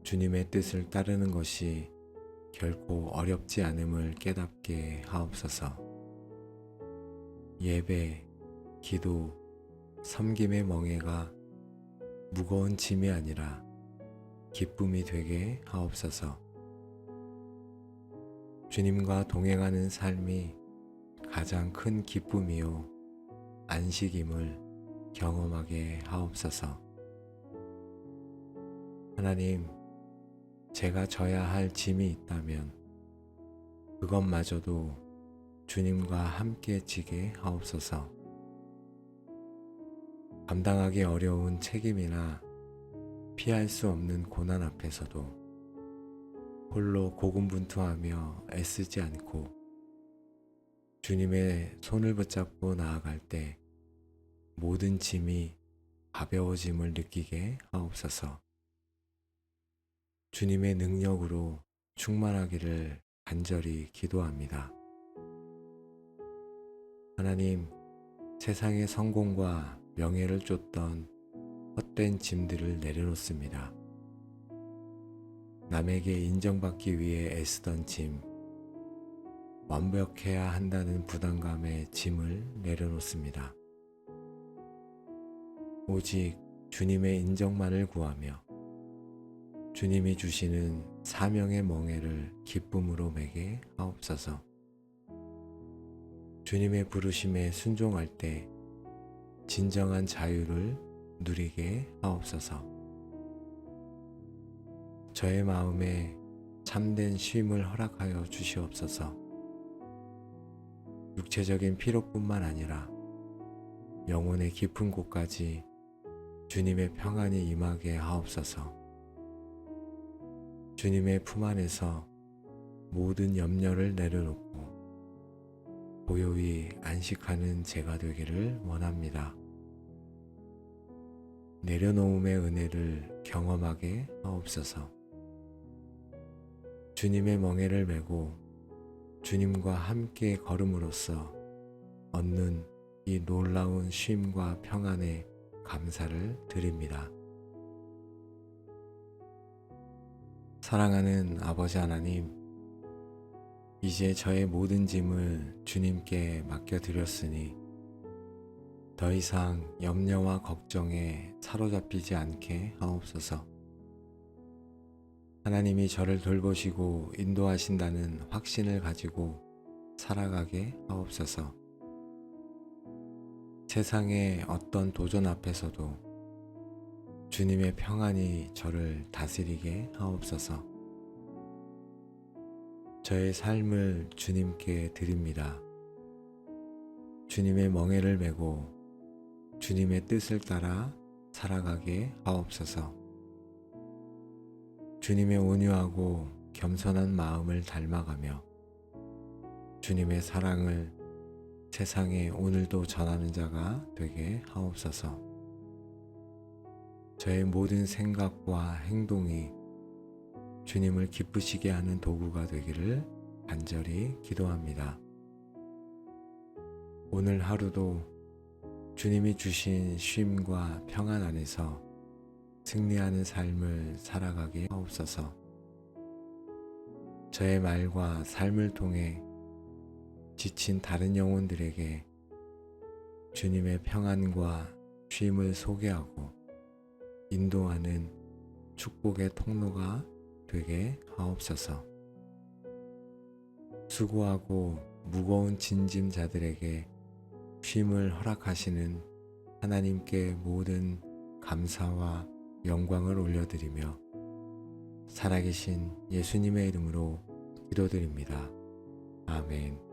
주님의 뜻을 따르는 것이 결코 어렵지 않음을 깨닫게 하옵소서. 예배, 기도, 섬김의 멍에가 무거운 짐이 아니라 기쁨이 되게 하옵소서. 주님과 동행하는 삶이 가장 큰 기쁨이요 안식임을 경험하게 하옵소서. 하나님, 제가 져야 할 짐이 있다면 그것마저도 주님과 함께 지게 하옵소서. 감당하기 어려운 책임이나 피할 수 없는 고난 앞에서도 홀로 고군분투하며 애쓰지 않고 주님의 손을 붙잡고 나아갈 때 모든 짐이 가벼워짐을 느끼게 하옵소서. 주님의 능력으로 충만하기를 간절히 기도합니다. 하나님, 세상의 성공과 명예를 쫓던 헛된 짐들을 내려놓습니다. 남에게 인정받기 위해 애쓰던 짐, 완벽해야 한다는 부담감의 짐을 내려놓습니다. 오직 주님의 인정만을 구하며 주님이 주시는 사명의 멍에를 기쁨으로 매게 하옵소서. 주님의 부르심에 순종할 때 진정한 자유를 누리게 하옵소서. 저의 마음에 참된 쉼을 허락하여 주시옵소서. 육체적인 피로뿐만 아니라 영혼의 깊은 곳까지 주님의 평안이 임하게 하옵소서. 주님의 품 안에서 모든 염려를 내려놓고 고요히 안식하는 제가 되기를 원합니다. 내려놓음의 은혜를 경험하게 하옵소서. 주님의 멍에를 메고 주님과 함께 걸음으로써 얻는 이 놀라운 쉼과 평안에 감사를 드립니다. 사랑하는 아버지 하나님, 이제 저의 모든 짐을 주님께 맡겨드렸으니 더 이상 염려와 걱정에 사로잡히지 않게 하옵소서. 하나님이 저를 돌보시고 인도하신다는 확신을 가지고 살아가게 하옵소서. 세상의 어떤 도전 앞에서도 주님의 평안이 저를 다스리게 하옵소서. 저의 삶을 주님께 드립니다. 주님의 멍에를 메고 주님의 뜻을 따라 살아가게 하옵소서. 주님의 온유하고 겸손한 마음을 닮아가며 주님의 사랑을 세상에 오늘도 전하는 자가 되게 하옵소서. 저의 모든 생각과 행동이 주님을 기쁘시게 하는 도구가 되기를 간절히 기도합니다. 오늘 하루도 주님이 주신 쉼과 평안 안에서 승리하는 삶을 살아가게 하옵소서. 저의 말과 삶을 통해 지친 다른 영혼들에게 주님의 평안과 쉼을 소개하고 인도하는 축복의 통로가 되게 하옵소서. 수고하고 무거운 진짐자들에게 쉼을 허락하시는 하나님께 모든 감사와 영광을 올려드리며 살아계신 예수님의 이름으로 기도드립니다. 아멘.